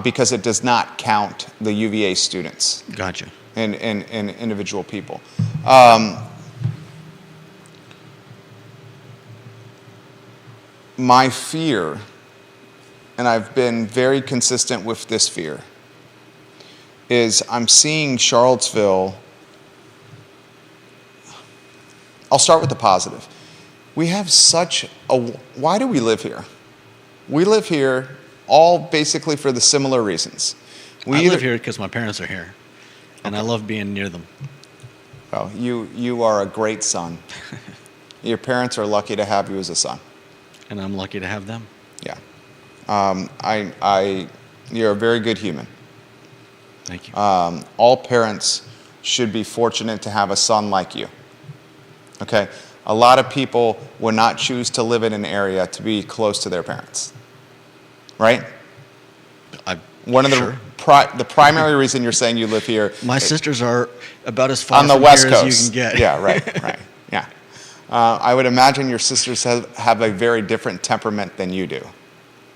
Speaker 1: because it does not count the UVA students.
Speaker 2: Gotcha.
Speaker 1: And individual people. My fear, and I've been very consistent with this fear, is I'm seeing Charlottesville. I'll start with the positive. We have why do we live here? We live here all basically for the similar reasons.
Speaker 2: I live here because my parents are here, and I love being near them.
Speaker 1: Well, you are a great son. Your parents are lucky to have you as a son.
Speaker 2: And I'm lucky to have them.
Speaker 1: Yeah. You're a very good human.
Speaker 2: Thank you.
Speaker 1: All parents should be fortunate to have a son like you. Okay? A lot of people would not choose to live in an area to be close to their parents. Right?
Speaker 2: One of
Speaker 1: the primary reason you're saying you live here.
Speaker 2: My sisters are about as far
Speaker 1: on the
Speaker 2: from
Speaker 1: West
Speaker 2: here
Speaker 1: Coast
Speaker 2: as you can get.
Speaker 1: Yeah, right. Yeah. I would imagine your sisters have a very different temperament than you do.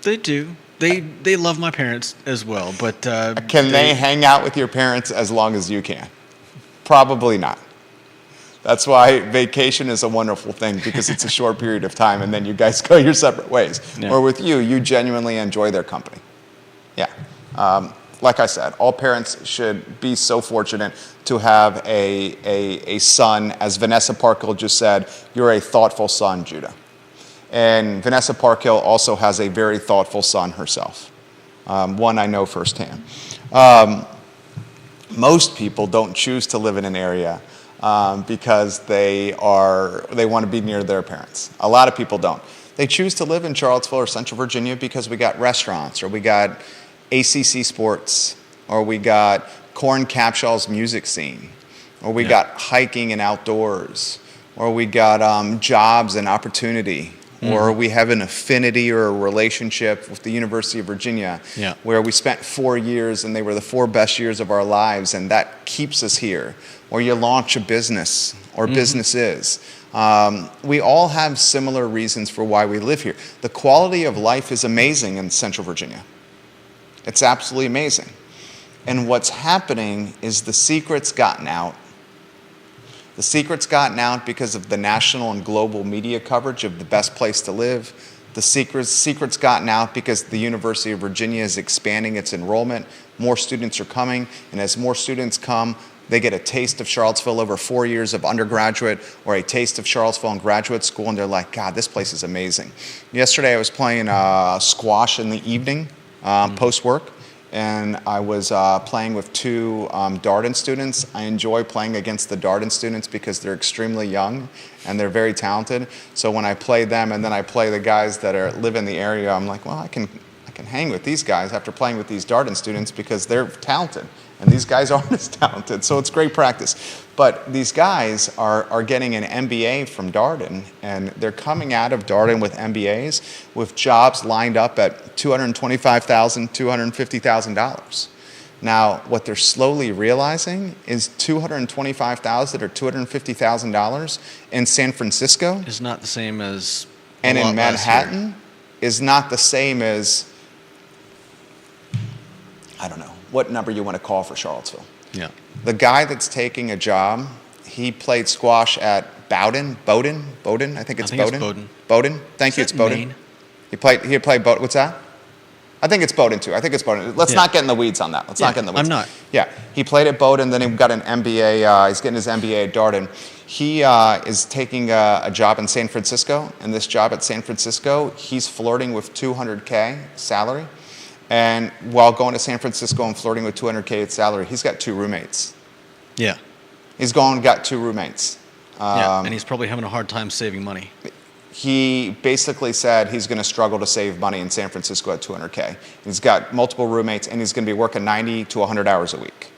Speaker 2: They do. They love my parents as well, but
Speaker 1: can they hang out with your parents as long as you can? Probably not. That's why vacation is a wonderful thing, because it's a short period of time and then you guys go your separate ways. Yeah. Or with you genuinely enjoy their company. Yeah. Like I said, all parents should be so fortunate to have a son. As Vanessa Parkhill just said, you're a thoughtful son, Judah. And Vanessa Parkhill also has a very thoughtful son herself, one I know firsthand. Most people don't choose to live in an area because they want to be near their parents. A lot of people don't. They choose to live in Charlottesville or Central Virginia because we got restaurants, or we got ACC sports, or we got Corn Capshaw's music scene, or we got hiking and outdoors, or we got jobs and opportunity. or we have an affinity or a relationship with the University of Virginia,
Speaker 2: Yeah.
Speaker 1: where we spent 4 years and they were the 4 best years of our lives, and that keeps us here. Or you launch a business or businesses. We all have similar reasons for why we live here. The quality of life is amazing in Central Virginia. It's absolutely amazing. And what's happening is the secret's gotten out. The secret's gotten out because of the national and global media coverage of the best place to live. The secret's gotten out because the University of Virginia is expanding its enrollment. More students are coming, and as more students come, they get a taste of Charlottesville over 4 years of undergraduate or a taste of Charlottesville in graduate school, and they're like, God, this place is amazing. Yesterday I was playing squash in the evening, post-work, and I was playing with 2 Darden students. I enjoy playing against the Darden students because they're extremely young and they're very talented. So when I play them and then I play the guys that live in the area, I'm like, well, I can hang with these guys after playing with these Darden students because they're talented. And these guys aren't as talented, so it's great practice. But these guys are getting an MBA from Darden, and they're coming out of Darden with MBAs with jobs lined up at $225,000, $250,000. Now, what they're slowly realizing is $225,000 or $250,000 in San Francisco
Speaker 2: Is not the same as
Speaker 1: and
Speaker 2: a
Speaker 1: in
Speaker 2: lot less here.
Speaker 1: Manhattan is not the same as, I don't know, what number you want to call for Charlottesville.
Speaker 2: Yeah.
Speaker 1: The guy that's taking a job, he played squash at Bowdoin, I think it's
Speaker 2: I think it's
Speaker 1: Bowdoin.
Speaker 2: Bowdoin.
Speaker 1: Bowdoin, thank
Speaker 2: Is
Speaker 1: you,
Speaker 2: that
Speaker 1: it's Bowdoin.
Speaker 2: Maine?
Speaker 1: He played Bowdoin, what's that? I think it's Bowdoin too, I think it's Bowdoin. Let's
Speaker 2: Yeah.
Speaker 1: not get in the weeds on that, let's
Speaker 2: Yeah,
Speaker 1: not get in the weeds.
Speaker 2: I'm not.
Speaker 1: Yeah, he played at Bowdoin, then he got an MBA, he's getting his MBA at Darden. He is taking a job in San Francisco, and this job at San Francisco, he's flirting with $200K salary. And while going to San Francisco and flirting with $200K salary, he's got 2 roommates.
Speaker 2: Yeah.
Speaker 1: He's gone and got 2 roommates.
Speaker 2: Yeah. And he's probably having a hard time saving money.
Speaker 1: He basically said he's going to struggle to save money in San Francisco at $200K. He's got multiple roommates, and he's going to be working 90 to 100 hours a week.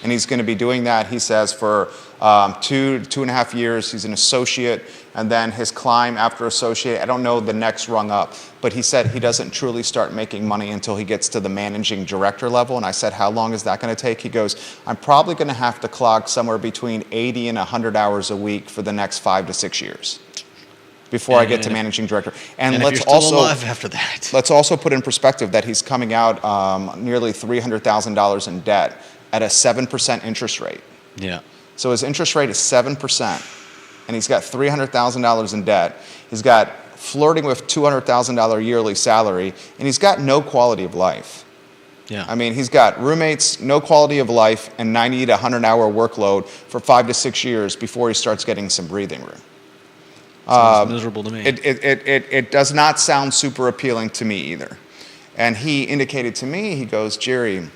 Speaker 1: And he's going to be doing that, he says, for 2.5 years. He's an associate, and then his climb after associate, I don't know the next rung up, but he said he doesn't truly start making money until he gets to the managing director level. And I said, how long is that going to take? He goes, I'm probably going to have to clock somewhere between 80 and 100 hours a week for the next 5 to 6 years before I get to managing director.
Speaker 2: And
Speaker 1: let's
Speaker 2: if you're still
Speaker 1: also
Speaker 2: alive after that.
Speaker 1: let's also put in perspective that he's coming out nearly $300,000 in debt at a 7% interest rate.
Speaker 2: Yeah.
Speaker 1: So his interest rate is 7%, and he's got $300,000 in debt. He's got flirting with $200,000 yearly salary, and he's got no quality of life.
Speaker 2: Yeah.
Speaker 1: I mean, he's got roommates, no quality of life, and 90 to 100-hour workload for 5 to 6 years before he starts getting some breathing room.
Speaker 2: Sounds miserable to me.
Speaker 1: It does not sound super appealing to me either. And he indicated to me, he goes, Jerry,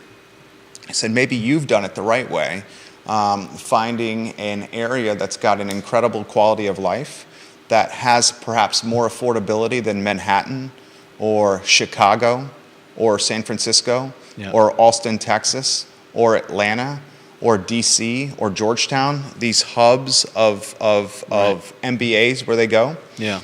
Speaker 1: he said, maybe you've done it the right way, finding an area that's got an incredible quality of life that has perhaps more affordability than Manhattan or Chicago or San Francisco
Speaker 2: Yeah.
Speaker 1: or Austin, Texas or Atlanta or DC or Georgetown, these hubs of MBAs where they go.
Speaker 2: Yeah.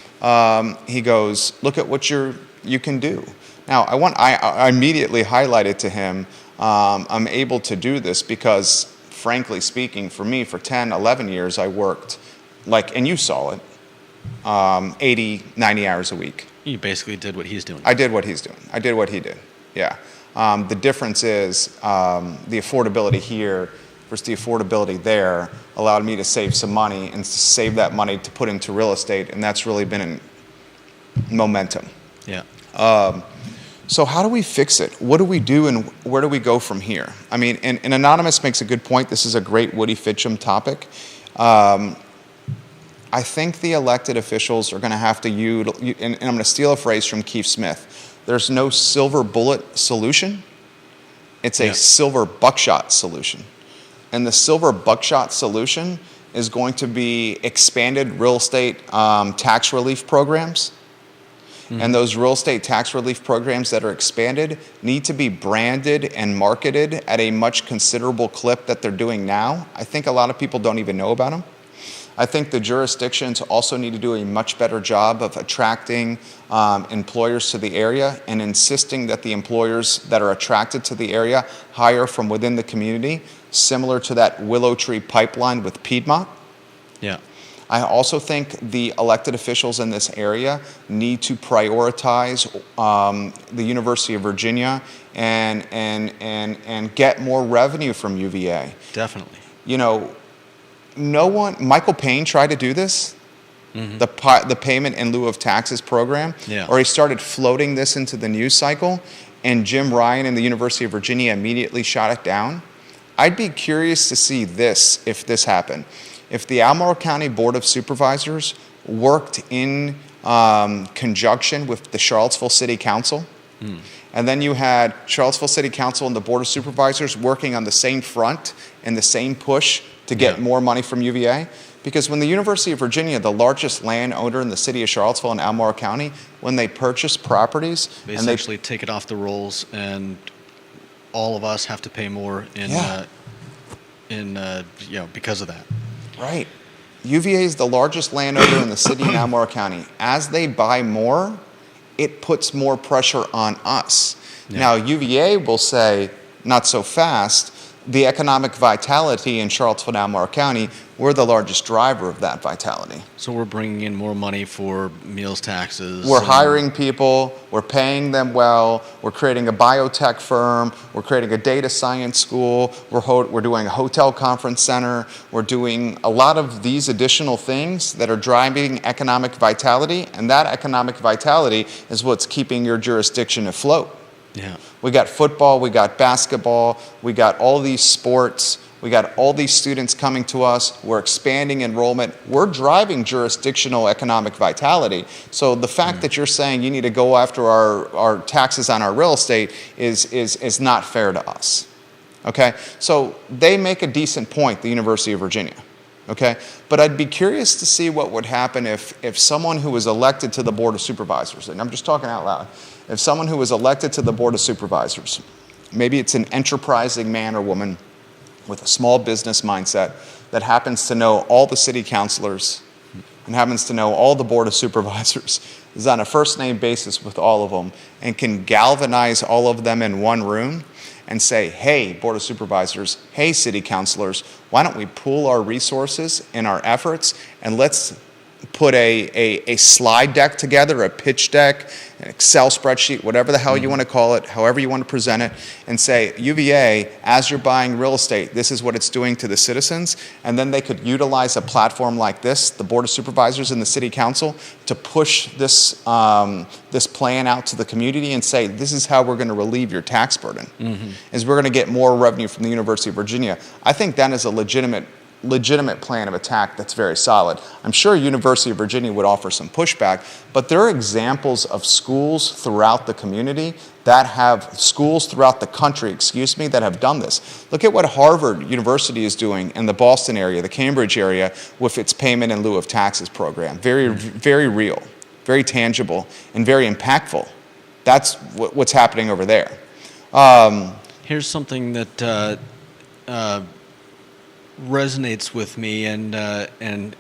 Speaker 1: He goes, look at what you can do. Now, I immediately highlighted to him, I'm able to do this because, frankly speaking, for me, for 10, 11 years, I worked, and you saw it, 80, 90 hours a week.
Speaker 2: You basically did what he's doing.
Speaker 1: I did what he's doing. I did what he did, yeah. The difference is the affordability here versus the affordability there allowed me to save some money and save that money to put into real estate, and that's really been in momentum.
Speaker 2: Yeah.
Speaker 1: So how do we fix it? What do we do, and where do we go from here? I mean, and Anonymous makes a good point. This is a great Woody Fitcham topic. I think the elected officials are going to have to and I'm going to steal a phrase from Keith Smith. There's no silver bullet solution. It's a silver buckshot solution. And the silver buckshot solution is going to be expanded real estate tax relief programs. And those real estate tax relief programs that are expanded need to be branded and marketed at a much considerable clip that they're doing now. I think a lot of people don't even know about them. I think the jurisdictions also need to do a much better job of attracting employers to the area and insisting that the employers that are attracted to the area hire from within the community, similar to that Willow Tree pipeline with Piedmont.
Speaker 2: Yeah.
Speaker 1: I also think the elected officials in this area need to prioritize the University of Virginia and get more revenue from UVA.
Speaker 2: Definitely.
Speaker 1: You know, Michael Payne tried to do this, the payment in lieu of taxes program,
Speaker 2: Yeah.
Speaker 1: or he started floating this into the news cycle, and Jim Ryan and the University of Virginia immediately shot it down. I'd be curious to see this, if this happened. If the Albemarle County Board of Supervisors worked in conjunction with the Charlottesville City Council, and then you had Charlottesville City Council and the Board of Supervisors working on the same front and the same push to get more money from UVA. Because when the University of Virginia, the largest landowner in the city of Charlottesville and Albemarle County, when they purchase properties,
Speaker 2: They
Speaker 1: and they
Speaker 2: essentially take it off the rolls, and all of us have to pay more because of that.
Speaker 1: Right. UVA is the largest landowner in the city in Albemarle County. As they buy more, it puts more pressure on us.
Speaker 2: Yeah.
Speaker 1: Now, UVA will say, not so fast. The economic vitality in Charlottesville and Albemarle County, we're the largest driver of that vitality.
Speaker 2: So we're bringing in more money for meals taxes.
Speaker 1: We're
Speaker 2: and-
Speaker 1: hiring people, we're paying them well, we're creating a biotech firm, we're creating a data science school, we're doing a hotel conference center, we're doing a lot of these additional things that are driving economic vitality, and that economic vitality is what's keeping your jurisdiction afloat.
Speaker 2: Yeah.
Speaker 1: We got football, we got basketball, we got all these sports, we got all these students coming to us, we're expanding enrollment, we're driving jurisdictional economic vitality. So the fact that you're saying you need to go after our taxes on our real estate is not fair to us. Okay? So they make a decent point, the University of Virginia. Okay? But I'd be curious to see what would happen if someone who was elected to the Board of Supervisors, and I'm just talking out loud, if someone who was elected to the Board of Supervisors, maybe it's an enterprising man or woman with a small business mindset that happens to know all the city councilors and happens to know all the Board of Supervisors, is on a first name basis with all of them, and can galvanize all of them in one room and say, hey, Board of Supervisors, hey, city councilors, why don't we pool our resources and our efforts, and let's put a slide deck together, a pitch deck, an Excel spreadsheet, whatever the hell you want to call it, however you want to present it, and say, UVA, as you're buying real estate, this is what it's doing to the citizens. And then they could utilize a platform like this, the Board of Supervisors and the City Council, to push this, this plan out to the community and say, this is how we're going to relieve your tax burden, is we're going to get more revenue from the University of Virginia. I think that is a legitimate plan of attack that's very solid. I'm sure University of Virginia would offer some pushback, but there are examples of schools throughout the community that have, schools throughout the country, that have done this. Look at what Harvard University is doing in the Boston area, the Cambridge area, with its payment in lieu of taxes program. Very, very real, very tangible, and very impactful. That's what's happening over there.
Speaker 2: Here's something that resonates with me, and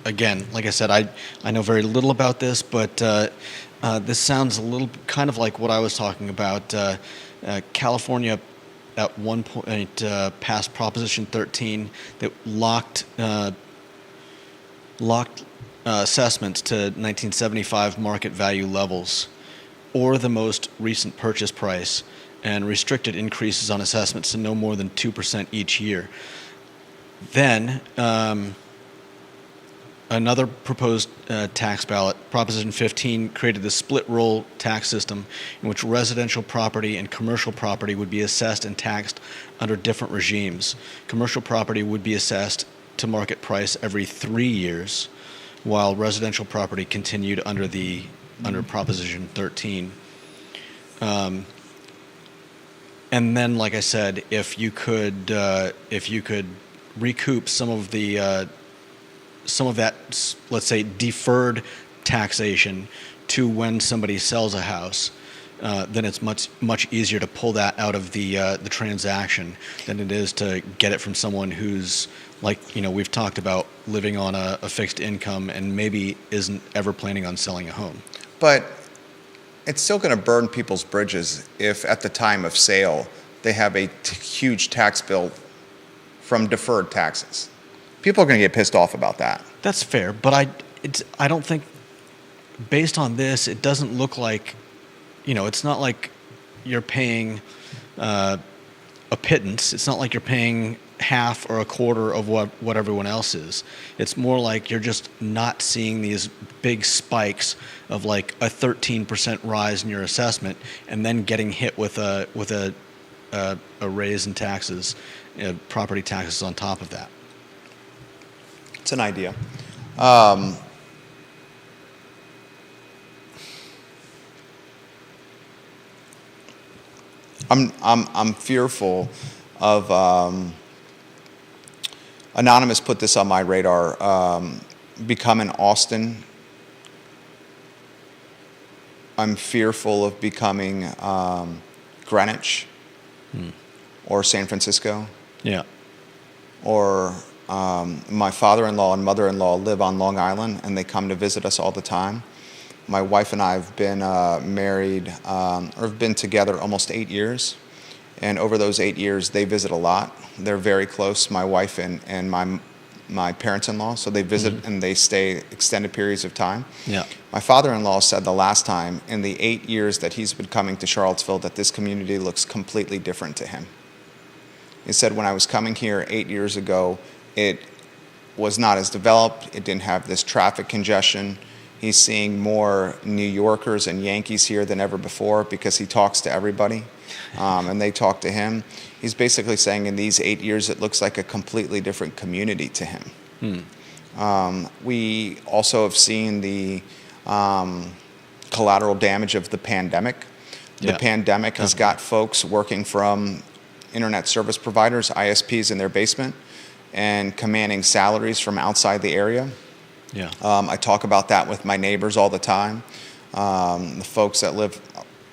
Speaker 2: again, like I said, I know very little about this, but this sounds a little kind of like what I was talking about. California at one point passed Proposition 13 that locked assessments to 1975 market value levels or the most recent purchase price, and restricted increases on assessments to no more than 2% each year. Then, another proposed tax ballot, Proposition 15, created the split roll tax system in which residential property and commercial property would be assessed and taxed under different regimes. Commercial property would be assessed to market price every 3 years, while residential property continued under Proposition 13. And then, like I said, if you could recoup some of that, let's say, deferred taxation to when somebody sells a house, then it's much easier to pull that out of the transaction than it is to get it from someone who's Like, we've talked about living on a fixed income and maybe isn't ever planning on selling a home.
Speaker 1: But it's still going to burn people's bridges if at the time of sale they have a huge tax bill from deferred taxes. People are going to get pissed off about that.
Speaker 2: That's fair, but I don't think, based on this, it doesn't look like, it's not like you're paying a pittance. It's not like you're paying half or a quarter of what everyone else is. It's more like you're just not seeing these big spikes of like a 13% rise in your assessment and then getting hit with a raise in taxes, property taxes on top of that.
Speaker 1: It's an idea. I'm fearful of Anonymous put this on my radar. Becoming Austin. I'm fearful of becoming Greenwich or San Francisco.
Speaker 2: Yeah.
Speaker 1: Or my father-in-law and mother-in-law live on Long Island, and they come to visit us all the time. My wife and I have been married, or have been together almost 8 years. And over those 8 years, they visit a lot. They're very close, my wife and my parents-in-law. So they visit and they stay extended periods of time.
Speaker 2: Yeah.
Speaker 1: My father-in-law said the last time in the 8 years that he's been coming to Charlottesville that this community looks completely different to him. He said, when I was coming here 8 years ago, it was not as developed. It didn't have this traffic congestion. He's seeing more New Yorkers and Yankees here than ever before because he talks to everybody, and they talk to him. He's basically saying in these 8 years, it looks like a completely different community to him. We also have seen the collateral damage of the pandemic. The pandemic has got folks working from internet service providers, ISPs, in their basement and commanding salaries from outside the area.
Speaker 2: Yeah.
Speaker 1: I talk about that with my neighbors all the time. The folks that live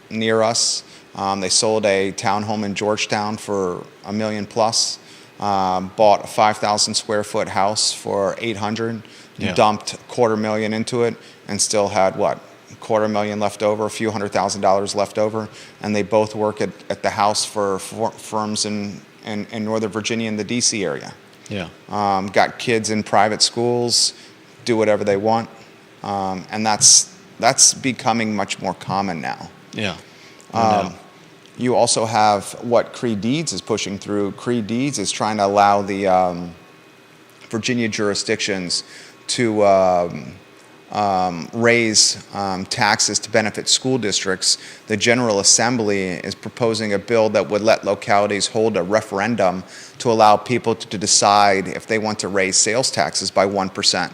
Speaker 1: near us, they sold a townhome in Georgetown for $1 million plus, bought a 5,000 square foot house for $800,000, dumped $250,000 into it, and still had $250,000 left over, a few $100,000 left over, and they both work at the house for firms in Northern Virginia and the DC area.
Speaker 2: Yeah.
Speaker 1: Got kids in private schools, do whatever they want, and that's becoming much more common now.
Speaker 2: Yeah.
Speaker 1: You also have what Cree Deeds is pushing through. Cree Deeds is trying to allow the Virginia jurisdictions to raise taxes to benefit school districts. The General Assembly is proposing a bill that would let localities hold a referendum to allow people to decide if they want to raise sales taxes by 1%.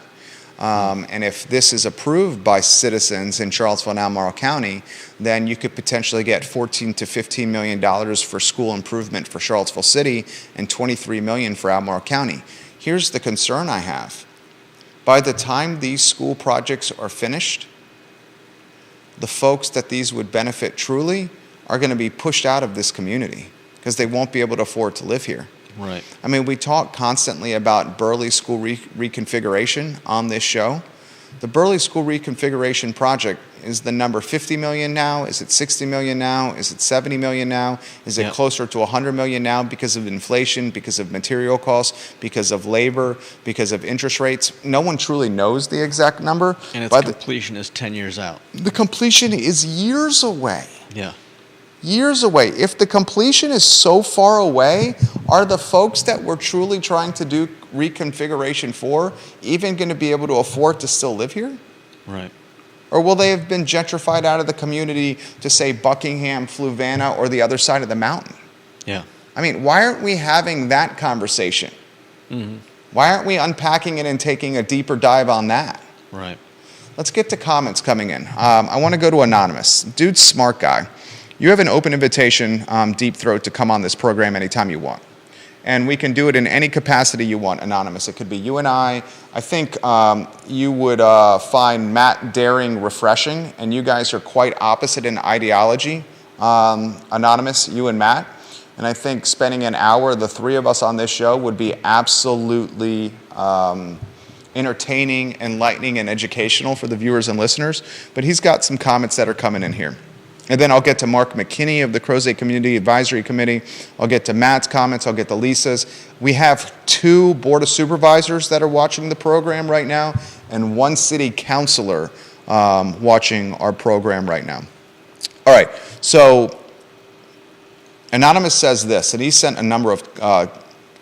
Speaker 1: And if this is approved by citizens in Charlottesville and Albemarle County, then you could potentially get $14 to $15 million for school improvement for Charlottesville City and $23 million for Albemarle County. Here's the concern I have. By the time these school projects are finished, the folks that these would benefit truly are going to be pushed out of this community because they won't be able to afford to live here.
Speaker 2: Right.
Speaker 1: I mean, we talk constantly about Burley School reconfiguration on this show. The Burley School reconfiguration project is the number 50 million now? Is it 60 million now? Is it 70 million now? Is it closer to 100 million now because of inflation, because of material costs, because of labor, because of interest rates? No one truly knows the exact number.
Speaker 2: And its completion is 10 years out.
Speaker 1: The completion is years away.
Speaker 2: Yeah.
Speaker 1: Years away. If the completion is so far away, are the folks that we're truly trying to do reconfiguration for even going to be able to afford to still live here?
Speaker 2: Right.
Speaker 1: Or will they have been gentrified out of the community to, say, Buckingham, Fluvanna, or the other side of the mountain?
Speaker 2: Yeah.
Speaker 1: I mean, why aren't we having that conversation? Mm-hmm. Why aren't we unpacking it and taking a deeper dive on that?
Speaker 2: Right.
Speaker 1: Let's get to comments coming in. I want to go to Anonymous. Dude's smart guy. You have an open invitation, Deep Throat, to come on this program anytime you want. And we can do it in any capacity you want, Anonymous. It could be you and I. I think you would find Matt Daring refreshing, and you guys are quite opposite in ideology. Anonymous, you and Matt. And I think spending an hour, the three of us on this show, would be absolutely entertaining, enlightening, and educational for the viewers and listeners. But he's got some comments that are coming in here. And then I'll get to Mark McKinney of the Crozet Community Advisory Committee. I'll get to Matt's comments. I'll get to Lisa's. We have 2 Board of Supervisors that are watching the program right now and 1 City Councilor watching our program right now. All right, so Anonymous says this, and he sent a number of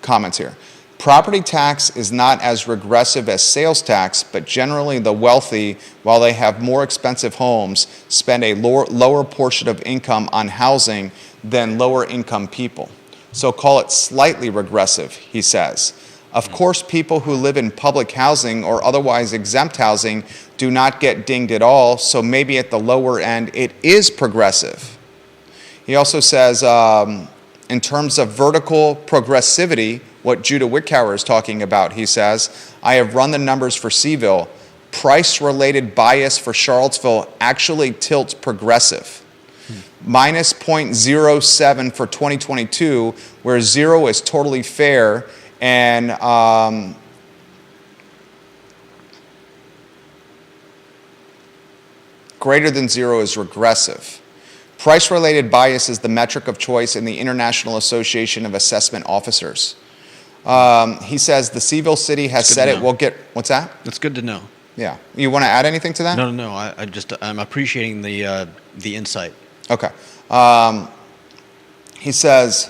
Speaker 1: comments here. Property tax is not as regressive as sales tax, but generally the wealthy, while they have more expensive homes, spend a lower portion of income on housing than lower income people. So call it slightly regressive, he says. Of course, people who live in public housing or otherwise exempt housing do not get dinged at all, so maybe at the lower end it is progressive. He also says, in terms of vertical progressivity, what Judah Wickower is talking about, he says, I have run the numbers for Seville. Price-related bias for Charlottesville actually tilts progressive. Minus 0.07 for 2022, where 0 is totally fair, and greater than 0 is regressive. Price-related bias is the metric of choice in the International Association of Assessment Officers. He says the Seville City has said it will get, what's that?
Speaker 2: That's good to know.
Speaker 1: Yeah. You want to add anything to that?
Speaker 2: No. I'm appreciating the insight.
Speaker 1: Okay. He says,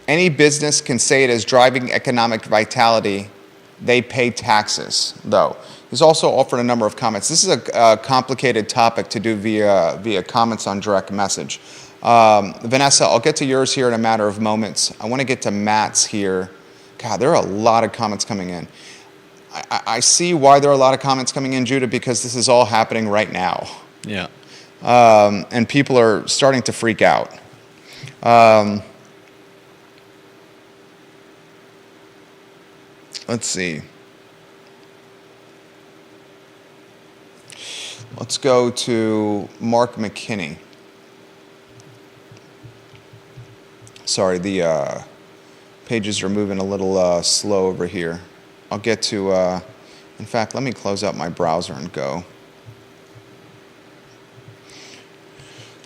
Speaker 1: any business can say it is driving economic vitality. They pay taxes, though. He's also offered a number of comments. This is a complicated topic to do via comments on direct message. Vanessa, I'll get to yours here in a matter of moments. I want to get to Matt's here. God, there are a lot of comments coming in. I see why there are a lot of comments coming in, Judah, because this is all happening right now.
Speaker 2: Yeah.
Speaker 1: And people are starting to freak out. Let's see. Let's go to Mark McKinney. Sorry, the pages are moving a little slow over here. I'll get to, in fact, let me close out my browser and go.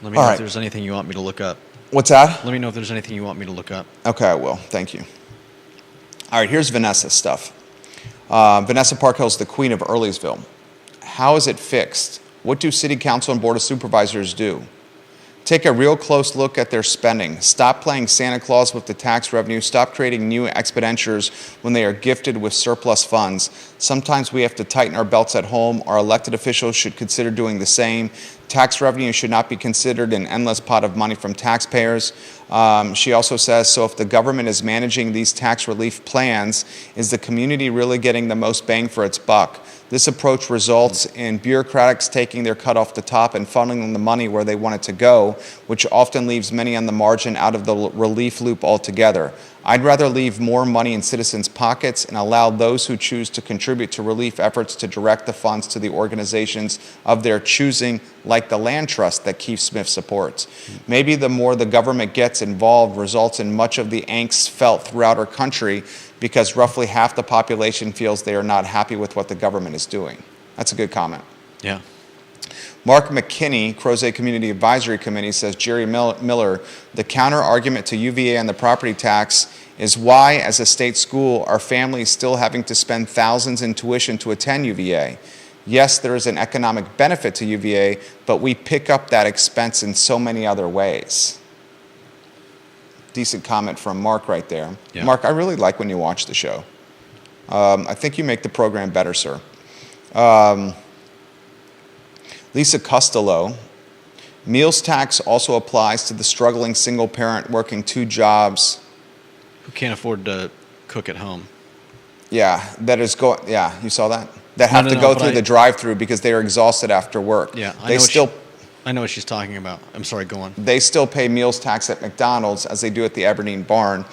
Speaker 2: Let me know if there's anything you want me to look up.
Speaker 1: What's that?
Speaker 2: Let me know if there's anything you want me to look up.
Speaker 1: Okay, I will. Thank you. All right, here's Vanessa's stuff. Vanessa Parkhill's the queen of Earlysville. How is it fixed? What do City Council and Board of Supervisors do? Take a real close look at their spending. Stop playing Santa Claus with the tax revenue. Stop creating new expenditures when they are gifted with surplus funds. Sometimes we have to tighten our belts at home. Our elected officials should consider doing the same. Tax revenue should not be considered an endless pot of money from taxpayers. She also says, so if the government is managing these tax relief plans, is the community really getting the most bang for its buck? This approach results in bureaucrats taking their cut off the top and funneling the money where they want it to go, which often leaves many on the margin out of the relief loop altogether. I'd rather leave more money in citizens' pockets and allow those who choose to contribute to relief efforts to direct the funds to the organizations of their choosing, like the land trust that Keith Smith supports. Maybe the more the government gets involved results in much of the angst felt throughout our country, because roughly half the population feels they are not happy with what the government is doing. That's a good comment.
Speaker 2: Yeah.
Speaker 1: Mark McKinney, Crozet Community Advisory Committee, says, Jerry Miller, the counter argument to UVA and the property tax is why, as a state school, are families still having to spend thousands in tuition to attend UVA? Yes, there is an economic benefit to UVA, but we pick up that expense in so many other ways. Decent comment from Mark right there. Yeah. Mark, I really like when you watch the show. I think you make the program better, sir. Lisa Costello, meals tax also applies to the struggling single parent working 2 jobs.
Speaker 2: Who can't afford to cook at home.
Speaker 1: Yeah, that is yeah, you saw that? That have to go through the drive-through because they are exhausted after work.
Speaker 2: Yeah, I know what she's talking about. I'm sorry, go on.
Speaker 1: They still pay meals tax at McDonald's as they do at the Aberdeen Barn.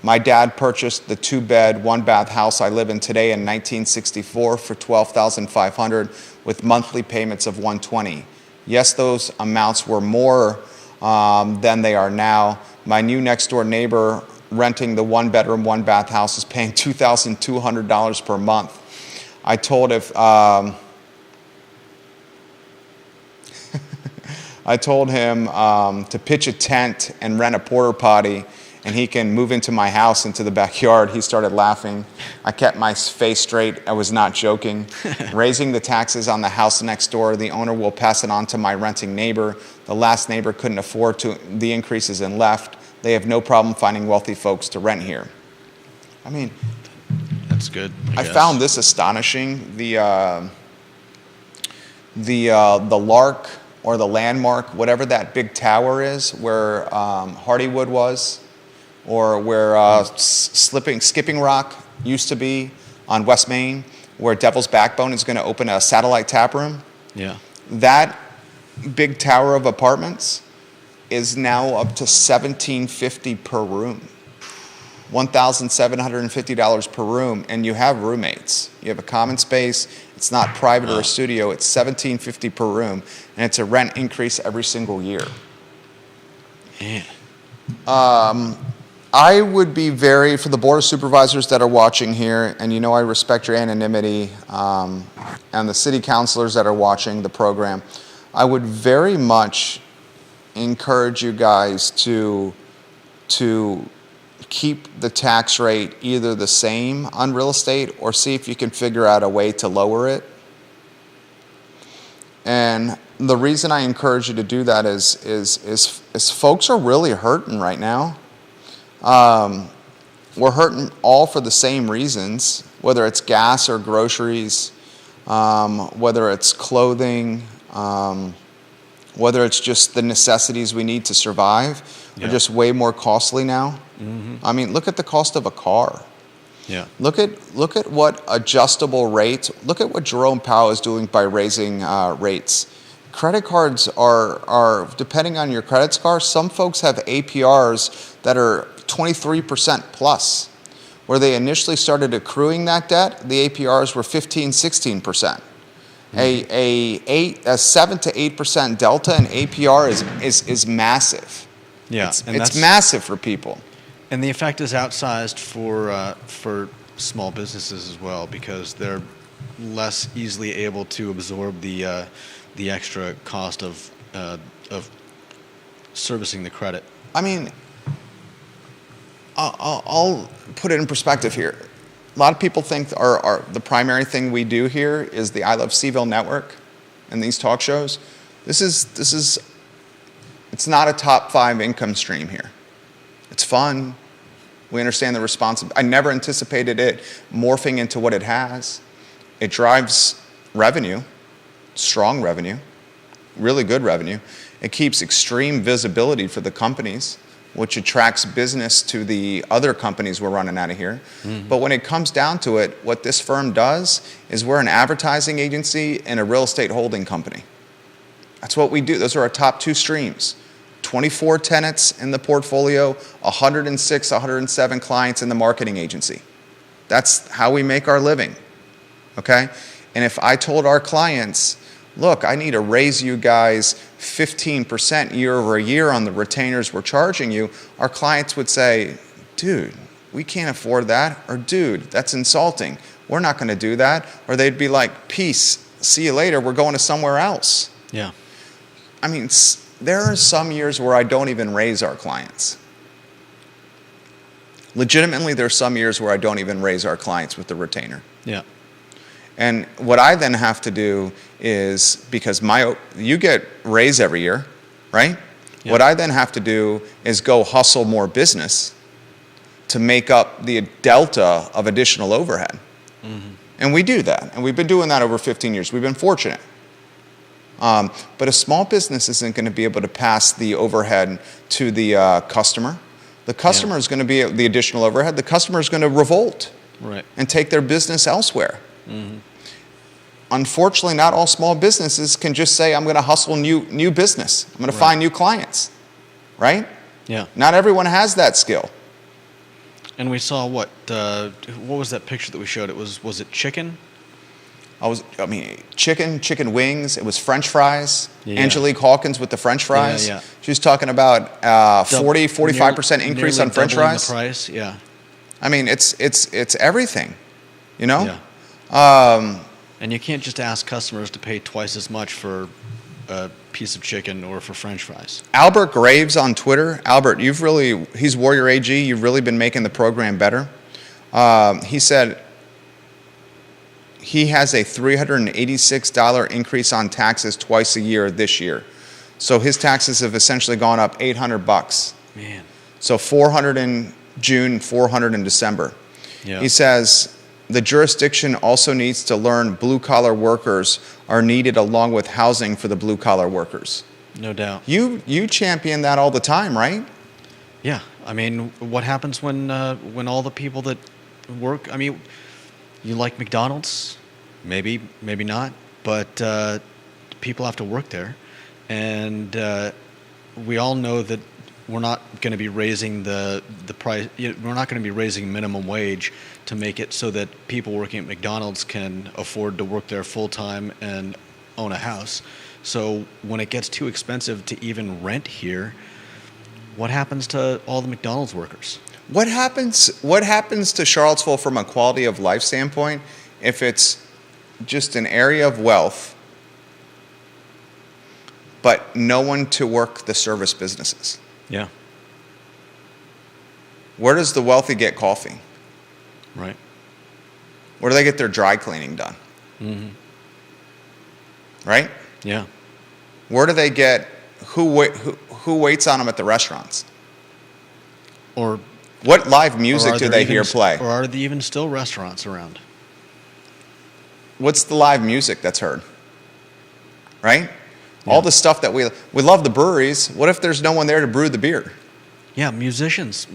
Speaker 1: My dad purchased the 2-bed, 1-bath house I live in today in 1964 for $12,500 with monthly payments of $120. Yes, those amounts were more than they are now. My new next door neighbor renting the 1-bedroom, 1-bath house is paying $2,200 per month. I told I told him to pitch a tent and rent a porta potty, and he can move into my house, into the backyard. He started laughing. I kept my face straight. I was not joking. Raising the taxes on the house next door, the owner will pass it on to my renting neighbor. The last neighbor couldn't afford the increases and left. They have no problem finding wealthy folks to rent here. I mean,
Speaker 2: That's good.
Speaker 1: I
Speaker 2: guess.
Speaker 1: found this astonishing. The Lark or the Landmark, whatever that big tower is, where Hardywood was, or where Skipping Rock used to be on West Main, where Devil's Backbone is going to open a satellite tap room.
Speaker 2: Yeah.
Speaker 1: That big tower of apartments is now up to $1,750 per room. $1,750 per room, and you have roommates. You have a common space. It's not private or a studio. It's $1,750 per room, and it's a rent increase every single year.
Speaker 2: Man.
Speaker 1: I would be for the Board of Supervisors that are watching here, and you know I respect your anonymity, and the city councilors that are watching the program, I would very much encourage you guys to keep the tax rate either the same on real estate or see if you can figure out a way to lower it. And the reason I encourage you to do that is folks are really hurting right now. We're hurting all for the same reasons, whether it's gas or groceries, whether it's clothing, whether it's just the necessities we need to survive are just way more costly now. Mm-hmm. I mean, look at the cost of a car.
Speaker 2: Yeah.
Speaker 1: Look at what adjustable rates. Look at what Jerome Powell is doing by raising rates. Credit cards are depending on your credit score. Some folks have APRs that are 23% plus. Where they initially started accruing that debt, the APRs were 15-16%. Mm-hmm. A 7 to 8% delta in APR is massive.
Speaker 2: Yeah,
Speaker 1: it's massive for people.
Speaker 2: And the effect is outsized for small businesses as well, because they're less easily able to absorb the extra cost of servicing the credit.
Speaker 1: I mean, I'll put it in perspective here. A lot of people think the primary thing we do here is the I Love Seaville network and these talk shows. It's not a top 5 income stream here. It's fun. We understand the responsibility. I never anticipated it morphing into what it has. It drives revenue, strong revenue, really good revenue. It keeps extreme visibility for the companies, which attracts business to the other companies we're running out of here. Mm-hmm. But when it comes down to it, what this firm does is we're an advertising agency and a real estate holding company. That's what we do. Those are our top 2 streams. 24 tenants in the portfolio, 106, 107 clients in the marketing agency. That's how we make our living, okay? And if I told our clients, look, I need to raise you guys 15% year over year on the retainers we're charging you, our clients would say, dude, we can't afford that, or dude, that's insulting. We're not going to do that. Or they'd be like, peace, see you later, we're going to somewhere else.
Speaker 2: Yeah.
Speaker 1: I mean, there are some years where I don't even raise our clients. Legitimately, there are some years where I don't even raise our clients with the retainer.
Speaker 2: Yeah.
Speaker 1: And what I then have to do is, because you get raise every year, right? Yeah. What I then have to do is go hustle more business to make up the delta of additional overhead. Mm-hmm. And we do that. And we've been doing that over 15 years. We've been fortunate. But a small business isn't going to be able to pass the overhead to the customer. The customer is going to be the additional overhead. The customer is going to revolt and take their business elsewhere. Mm-hmm. Unfortunately, not all small businesses can just say, I'm going to hustle new business. I'm going to find new clients, right?
Speaker 2: Yeah.
Speaker 1: Not everyone has that skill.
Speaker 2: And we saw what was that picture that we showed? Was it chicken?
Speaker 1: chicken wings. It was French fries.
Speaker 2: Yeah.
Speaker 1: Angelique Hawkins with the French fries.
Speaker 2: Yeah.
Speaker 1: She was talking about 45% increase on French
Speaker 2: doubling
Speaker 1: fries.
Speaker 2: The price, yeah.
Speaker 1: I mean, it's everything, you know?
Speaker 2: Yeah. And you can't just ask customers to pay twice as much for a piece of chicken or for French fries.
Speaker 1: Albert Graves on Twitter. Albert, he's Warrior AG. You've really been making the program better. He said he has a $386 increase on taxes twice a year this year. So his taxes have essentially gone up $800.
Speaker 2: Man.
Speaker 1: So 400 in June, 400 in December.
Speaker 2: Yeah.
Speaker 1: He says the jurisdiction also needs to learn blue-collar workers are needed along with housing for the blue-collar workers.
Speaker 2: No doubt.
Speaker 1: You champion that all the time, right?
Speaker 2: Yeah. I mean, what happens when all the people that work, I mean, you like McDonald's? Maybe not. But people have to work there. And we all know that we're not going to be raising the price. We're not going to be raising minimum wage to make it so that people working at McDonald's can afford to work there full time and own a house. So when it gets too expensive to even rent here, what happens to all the McDonald's workers?
Speaker 1: What happens to Charlottesville from a quality of life standpoint if it's just an area of wealth, but no one to work the service businesses?
Speaker 2: Yeah.
Speaker 1: Where does the wealthy get coffee?
Speaker 2: Right.
Speaker 1: Where do they get their dry cleaning done?
Speaker 2: Mm-hmm.
Speaker 1: Right?
Speaker 2: Yeah.
Speaker 1: Where do they get who waits on them at the restaurants?
Speaker 2: Or
Speaker 1: what live music do they hear play?
Speaker 2: Or are there even still restaurants around?
Speaker 1: What's the live music that's heard? Right?
Speaker 2: Yeah.
Speaker 1: All the stuff that we love the breweries. What if there's no one there to brew the beer?
Speaker 2: Yeah, musicians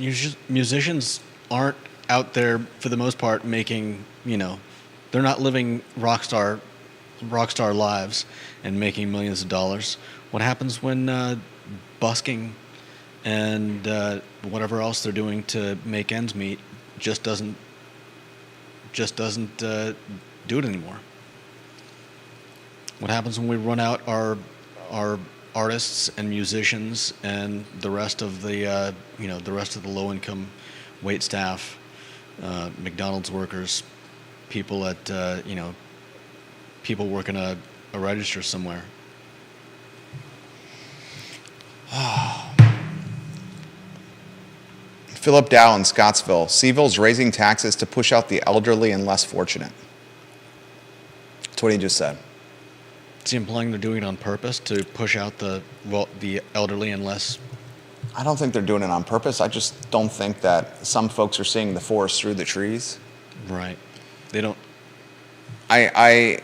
Speaker 2: aren't out there for the most part making, they're not living rock star lives and making millions of dollars. What happens when busking and whatever else they're doing to make ends meet just doesn't do it anymore? What happens when we run out our artists and musicians and the rest of the low income wait staff, McDonald's workers, people at people working a register somewhere?
Speaker 1: Philip Dow in Scottsville. Seville's raising taxes to push out the elderly and less fortunate. That's what he just said.
Speaker 2: Is he implying they're doing it on purpose to push out the elderly and less?
Speaker 1: I don't think they're doing it on purpose. I just don't think that some folks are seeing the forest through the trees.
Speaker 2: Right. They don't.
Speaker 1: I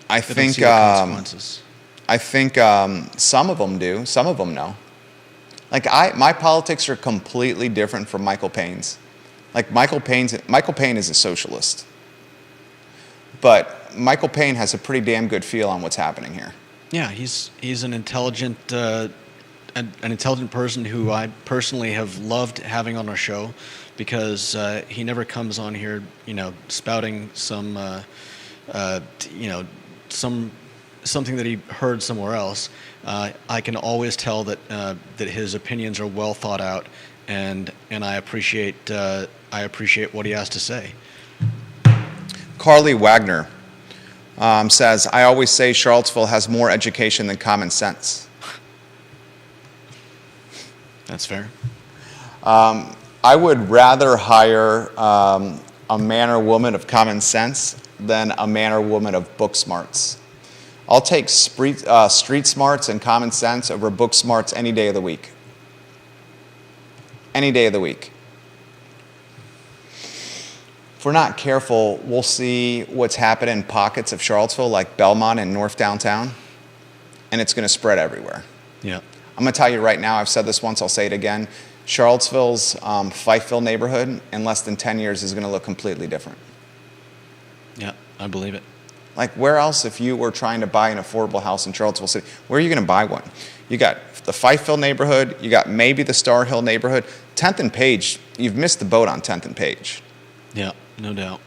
Speaker 2: They
Speaker 1: think
Speaker 2: don't see the consequences.
Speaker 1: I think some of them do. Some of them no. Like my politics are completely different from Michael Payne's. Like Michael Payne is a socialist, but Michael Payne has a pretty damn good feel on what's happening here.
Speaker 2: Yeah, he's an intelligent person who I personally have loved having on our show, because he never comes on here, spouting something that he heard somewhere else. I can always tell that his opinions are well thought out, and I appreciate what he has to say.
Speaker 1: Carly Wagner says, I always say Charlottesville has more education than common sense.
Speaker 2: That's fair.
Speaker 1: I would rather hire a man or woman of common sense than a man or woman of book smarts. I'll take street smarts and common sense over book smarts any day of the week. Any day of the week. If we're not careful, we'll see what's happening in pockets of Charlottesville, like Belmont and North Downtown, and it's going to spread everywhere.
Speaker 2: Yeah.
Speaker 1: I'm going to tell you right now, I've said this once, I'll say it again. Charlottesville's Fifeville neighborhood in less than 10 years is going to look completely different.
Speaker 2: Yeah, I believe it.
Speaker 1: Like, where else, if you were trying to buy an affordable house in Charlottesville City, where are you going to buy one? You got the Fifeville neighborhood, you got maybe the Star Hill neighborhood. 10th and Page, you've missed the boat on 10th and Page.
Speaker 2: Yeah, no doubt.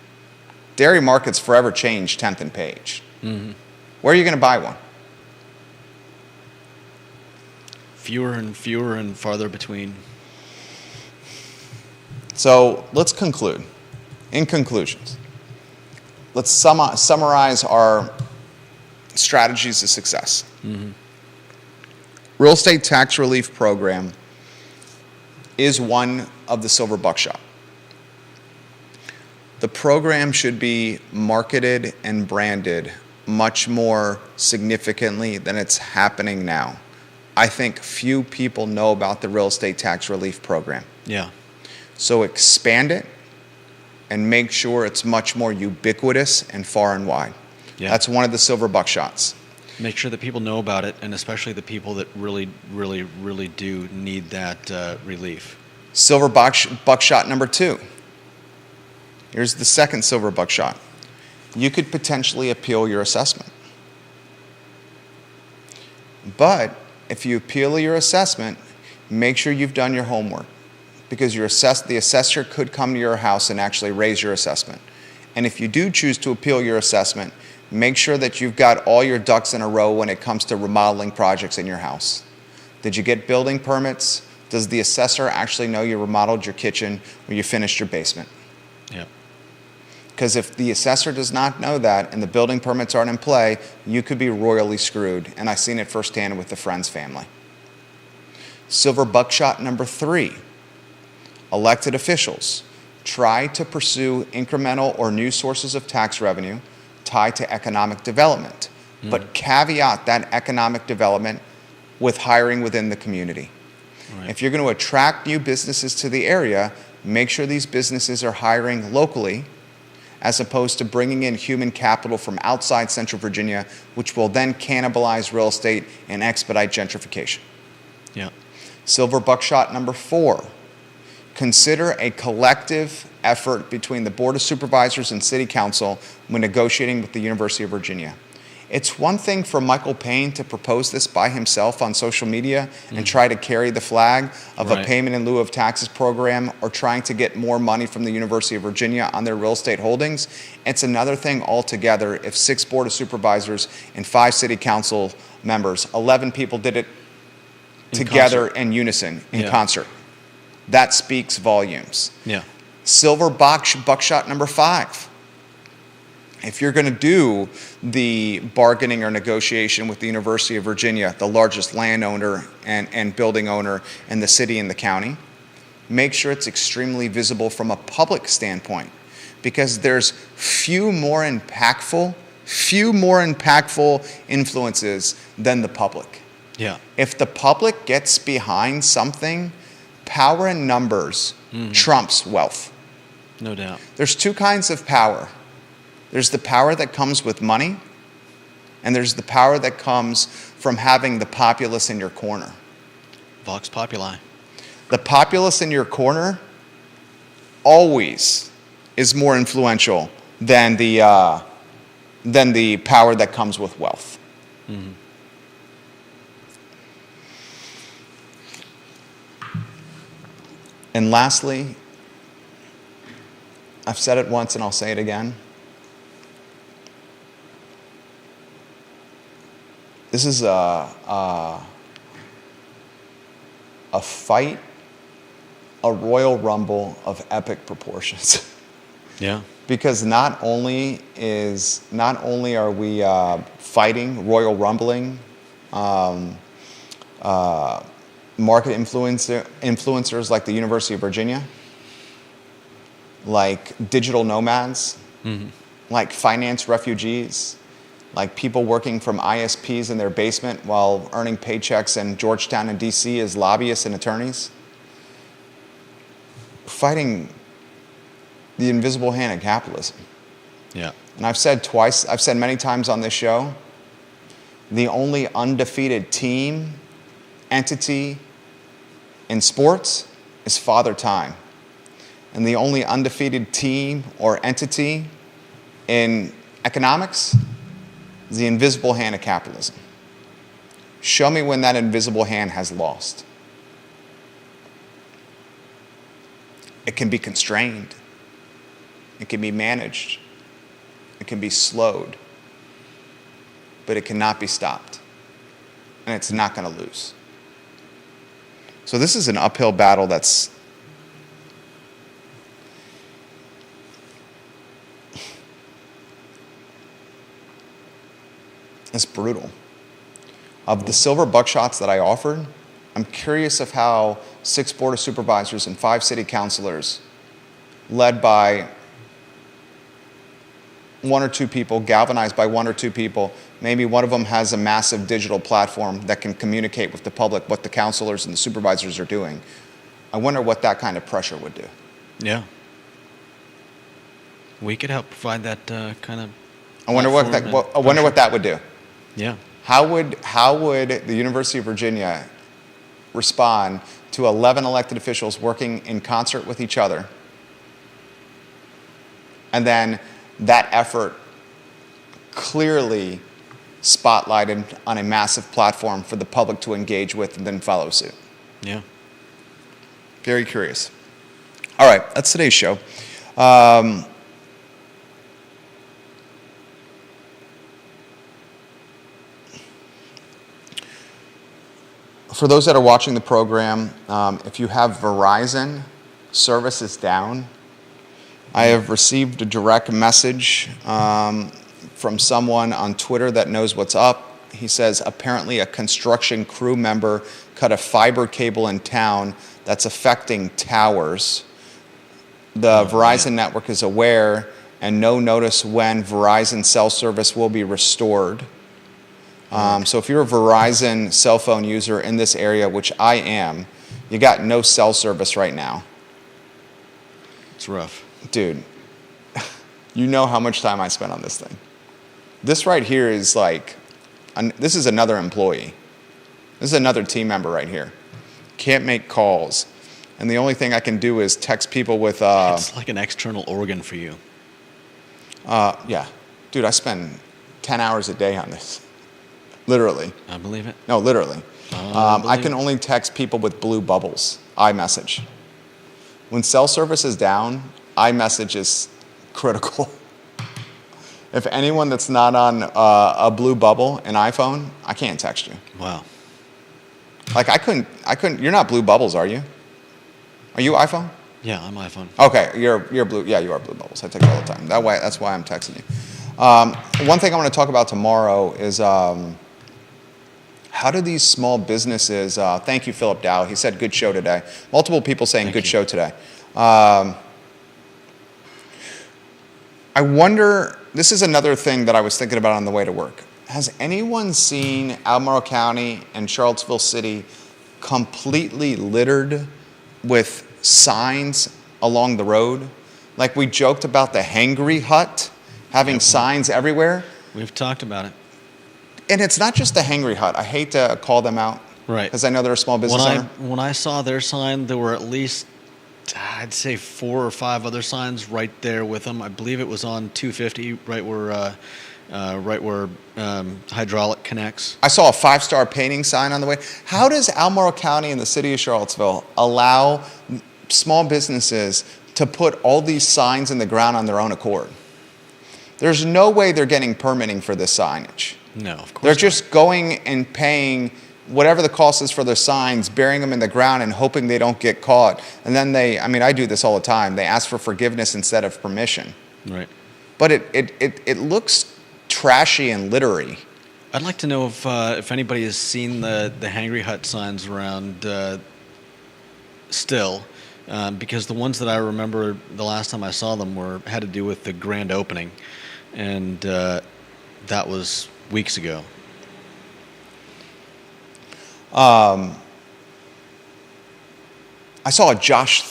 Speaker 1: Dairy Market's forever changed 10th and Page. Where are you going to buy one?
Speaker 2: Fewer and farther between.
Speaker 1: So let's conclude. In conclusions, let's summarize our strategies of success. Real estate tax relief program is one of the silver buckshot. The program should be marketed and branded much more significantly than it's happening now. I think few people know about the real estate tax relief program.
Speaker 2: Yeah.
Speaker 1: So expand it and make sure it's much more ubiquitous and far and wide.
Speaker 2: Yeah.
Speaker 1: That's one of the silver buckshots.
Speaker 2: Make sure that people know about it, and especially the people that really, really, really do need that relief.
Speaker 1: Silver buckshot number 2. Here's the second silver buckshot. You could potentially appeal your assessment. But if you appeal your assessment, make sure you've done your homework, because the assessor could come to your house and actually raise your assessment. And if you do choose to appeal your assessment, make sure that you've got all your ducks in a row when it comes to remodeling projects in your house. Did you get building permits? Does the assessor actually know you remodeled your kitchen or you finished your basement?
Speaker 2: Yeah.
Speaker 1: Because if the assessor does not know that and the building permits aren't in play, you could be royally screwed. And I've seen it firsthand with the Friends family. Silver buckshot number 3. Elected officials. Try to pursue incremental or new sources of tax revenue tied to economic development. But caveat that economic development with hiring within the community.
Speaker 2: Right.
Speaker 1: If you're going to attract new businesses to the area, make sure these businesses are hiring locally, as opposed to bringing in human capital from outside Central Virginia, which will then cannibalize real estate and expedite gentrification.
Speaker 2: Yeah.
Speaker 1: Silver buckshot number 4. Consider a collective effort between the Board of Supervisors and City Council when negotiating with the University of Virginia. It's one thing for Michael Payne to propose this by himself on social media and try to carry the flag of a payment in lieu of taxes program, or trying to get more money from the University of Virginia on their real estate holdings. It's another thing altogether if 6 Board of Supervisors and 5 City Council members, 11 people did it together in unison, in concert. That speaks volumes.
Speaker 2: Yeah.
Speaker 1: Silver buckshot number 5. If you're going to do the bargaining or negotiation with the University of Virginia, the largest landowner and building owner in the city and the county, make sure it's extremely visible from a public standpoint, because there's few more impactful influences than the public.
Speaker 2: Yeah.
Speaker 1: If the public gets behind something, power in numbers trumps wealth.
Speaker 2: No doubt.
Speaker 1: There's 2 kinds of power. There's the power that comes with money, and there's the power that comes from having the populace in your corner.
Speaker 2: Vox populi.
Speaker 1: The populace in your corner always is more influential than the power that comes with wealth. And lastly, I've said it once and I'll say it again. This is a fight, a Royal Rumble of epic proportions.
Speaker 2: Yeah.
Speaker 1: Because not only are we fighting, Royal Rumbling, market influencers like the University of Virginia, like digital nomads, like finance refugees, like people working from ISPs in their basement while earning paychecks in Georgetown and DC as lobbyists and attorneys. Fighting the invisible hand of capitalism.
Speaker 2: Yeah.
Speaker 1: And I've said many times on this show, the only undefeated team, entity in sports is Father Time. And the only undefeated team or entity in economics is the invisible hand of capitalism. Show me when that invisible hand has lost. It can be constrained. It can be managed. It can be slowed, but it cannot be stopped. And it's not going to lose. So this is an uphill battle that's brutal. Of the silver buckshots that I offered, I'm curious of how 6 board of supervisors and 5 city councilors, led by 1 or 2 people, galvanized by 1 or 2 people, maybe one of them has a massive digital platform that can communicate with the public what the councilors and the supervisors are doing. I wonder what that kind of pressure would do.
Speaker 2: Yeah. We could help provide that kind of.
Speaker 1: I wonder what that would do.
Speaker 2: Yeah.
Speaker 1: How would the University of Virginia respond to 11 elected officials working in concert with each other, and then that effort clearly spotlighted on a massive platform for the public to engage with and then follow suit?
Speaker 2: Yeah.
Speaker 1: Very curious. All right, that's today's show. For those that are watching the program, if you have Verizon, service is down. I have received a direct message from someone on Twitter that knows what's up. He says apparently a construction crew member cut a fiber cable in town that's affecting towers. The Verizon network is aware and no notice when Verizon cell service will be restored. So if you're a Verizon cell phone user in this area, which I am, you got no cell service right now.
Speaker 2: It's rough.
Speaker 1: Dude, you know how much time I spent on this thing. This right here is like, this is another employee. This is another team member right here. Can't make calls. And the only thing I can do is text people with...
Speaker 2: it's like an external organ for you.
Speaker 1: Yeah. Dude, I spend 10 hours a day on this. Literally.
Speaker 2: I believe it.
Speaker 1: No, literally. I can only text people with blue bubbles, iMessage. When cell service is down, iMessage is critical. If anyone that's not on a blue bubble, an iPhone, I can't text you.
Speaker 2: Wow.
Speaker 1: Like I couldn't, you're not blue bubbles, are you? Are you iPhone?
Speaker 2: Yeah, I'm iPhone.
Speaker 1: Okay, you're blue, yeah, you are blue bubbles. I take it all the time. That's why I'm texting you. One thing I want to talk about tomorrow is how do these small businesses, thank you, Philip Dow. He said, good show today. Multiple people saying good show today. I wonder, this is another thing that I was thinking about on the way to work. Has anyone seen Albemarle County and Charlottesville City completely littered with signs along the road? Like we joked about the Hangry Hut having signs everywhere.
Speaker 2: We've talked about it.
Speaker 1: And it's not just the Hangry Hut. I hate to call them out.
Speaker 2: Right.
Speaker 1: Because I know they're a small business owner.
Speaker 2: When I saw their sign, there were at least, I'd say 4 or 5 other signs right there with them. I believe it was on 250, right where hydraulic connects.
Speaker 1: I saw a 5-star painting sign on the way. How does Albemarle County and the city of Charlottesville allow small businesses to put all these signs in the ground on their own accord? There's no way they're getting permitting for this signage.
Speaker 2: No, of course
Speaker 1: They're
Speaker 2: not.
Speaker 1: just going and paying whatever the cost is for their signs, burying them in the ground and hoping they don't get caught. And then I do this all the time. They ask for forgiveness instead of permission.
Speaker 2: Right.
Speaker 1: But it looks trashy and littery.
Speaker 2: I'd like to know if anybody has seen the Hangry Hut signs around still, because the ones that I remember the last time I saw them had to do with the grand opening, and that was weeks ago.
Speaker 1: I saw a elect Josh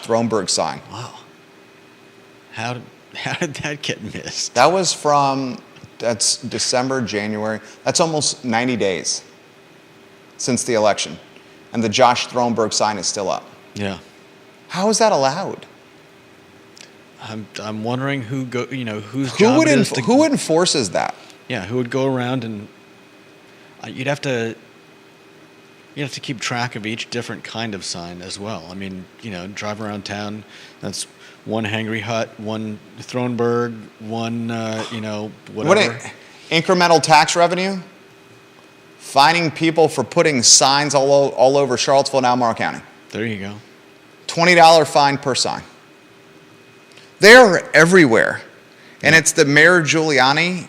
Speaker 1: Thronberg sign.
Speaker 2: Wow. How did that get missed?
Speaker 1: That's December, January. That's almost 90 days since the election. And the Josh Thronberg sign is still up.
Speaker 2: Yeah.
Speaker 1: How is that allowed?
Speaker 2: I'm wondering whose job it is
Speaker 1: who enforces that?
Speaker 2: Yeah, who would go around and you'd have to You have to keep track of each different kind of sign as well. I mean, drive around town, that's one Hangry Hut, one Thronberg, one, whatever.
Speaker 1: Incremental tax revenue? Fining people for putting signs all over Charlottesville and Albemarle County.
Speaker 2: There you go.
Speaker 1: $20 fine per sign. They're everywhere. And it's the Mayor Giuliani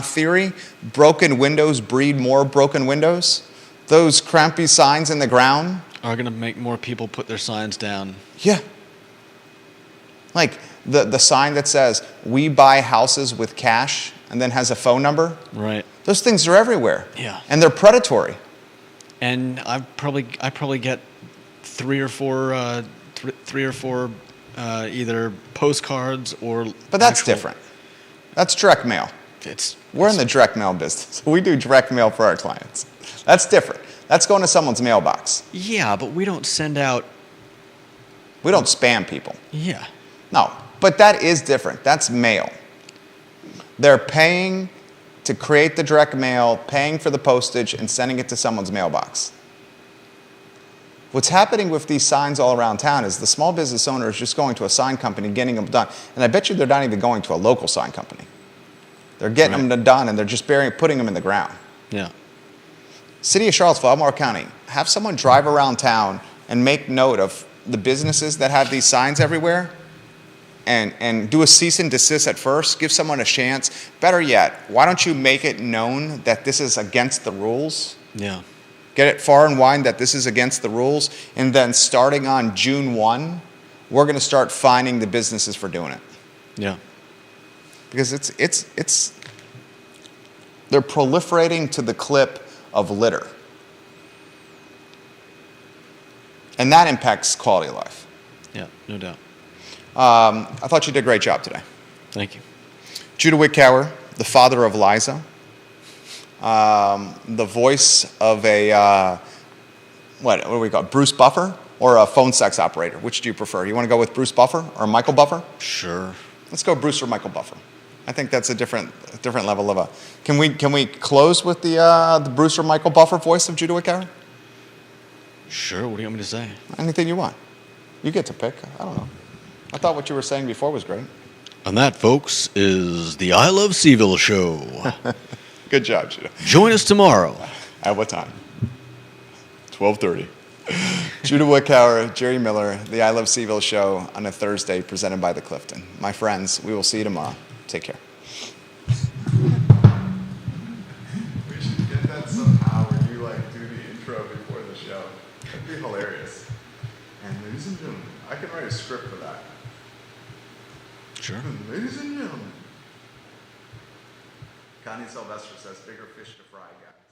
Speaker 1: theory. Broken windows breed more broken windows. Those crampy signs in the ground
Speaker 2: are going to make more people put their signs down.
Speaker 1: Yeah. Like the sign that says, "We buy houses with cash," and then has a phone number.
Speaker 2: Right.
Speaker 1: Those things are everywhere.
Speaker 2: Yeah.
Speaker 1: And they're predatory.
Speaker 2: And I probably get three or four either postcards or.
Speaker 1: But that's different. That's direct mail. We're in the direct mail business. We do direct mail for our clients. That's different. That's going to someone's mailbox.
Speaker 2: Yeah, but we don't send out.
Speaker 1: We don't spam people.
Speaker 2: Yeah.
Speaker 1: No, but that is different. That's mail. They're paying to create the direct mail, paying for the postage, and sending it to someone's mailbox. What's happening with these signs all around town is the small business owner is just going to a sign company, getting them done. And I bet you they're not even going to a local sign company. They're getting them done, and they're just putting them in the ground.
Speaker 2: Yeah.
Speaker 1: City of Charlottesville, Albemarle County, have someone drive around town and make note of the businesses that have these signs everywhere and do a cease and desist at first. Give someone a chance. Better yet, why don't you make it known that this is against the rules?
Speaker 2: Yeah.
Speaker 1: Get it far and wide that this is against the rules, and then starting on June 1, we're going to start fining the businesses for doing it.
Speaker 2: Yeah.
Speaker 1: Because they're proliferating to the clip of litter. And that impacts quality of life.
Speaker 2: Yeah, no doubt.
Speaker 1: I thought you did a great job today.
Speaker 2: Thank you.
Speaker 1: Judah Wickower, the father of Liza, the voice of a, what do we call it, Bruce Buffer, or a phone sex operator? Which do you prefer? You want to go with Bruce Buffer or Michael Buffer?
Speaker 2: Sure.
Speaker 1: Let's go Bruce or Michael Buffer. I think that's a different level of a. Can we close with the Bruce or Michael Buffer voice of Judah Wickower?
Speaker 2: Sure. What do you want me to say?
Speaker 1: Anything you want. You get to pick. I don't know. I thought what you were saying before was great.
Speaker 2: And that, folks, is the I Love Seville show.
Speaker 1: Good job, Judah.
Speaker 2: Join us tomorrow.
Speaker 1: At what time? 12:30. Judah Wickower, Jerry Miller, the I Love Seville show on a Thursday presented by the Clifton. My friends, we will see you tomorrow. Take care. We should get that somehow where you do the intro before the show. That'd be hilarious. And ladies and gentlemen, I can write a script for that.
Speaker 2: Sure.
Speaker 1: Ladies and gentlemen. Connie Sylvester says, bigger fish to fry, guys.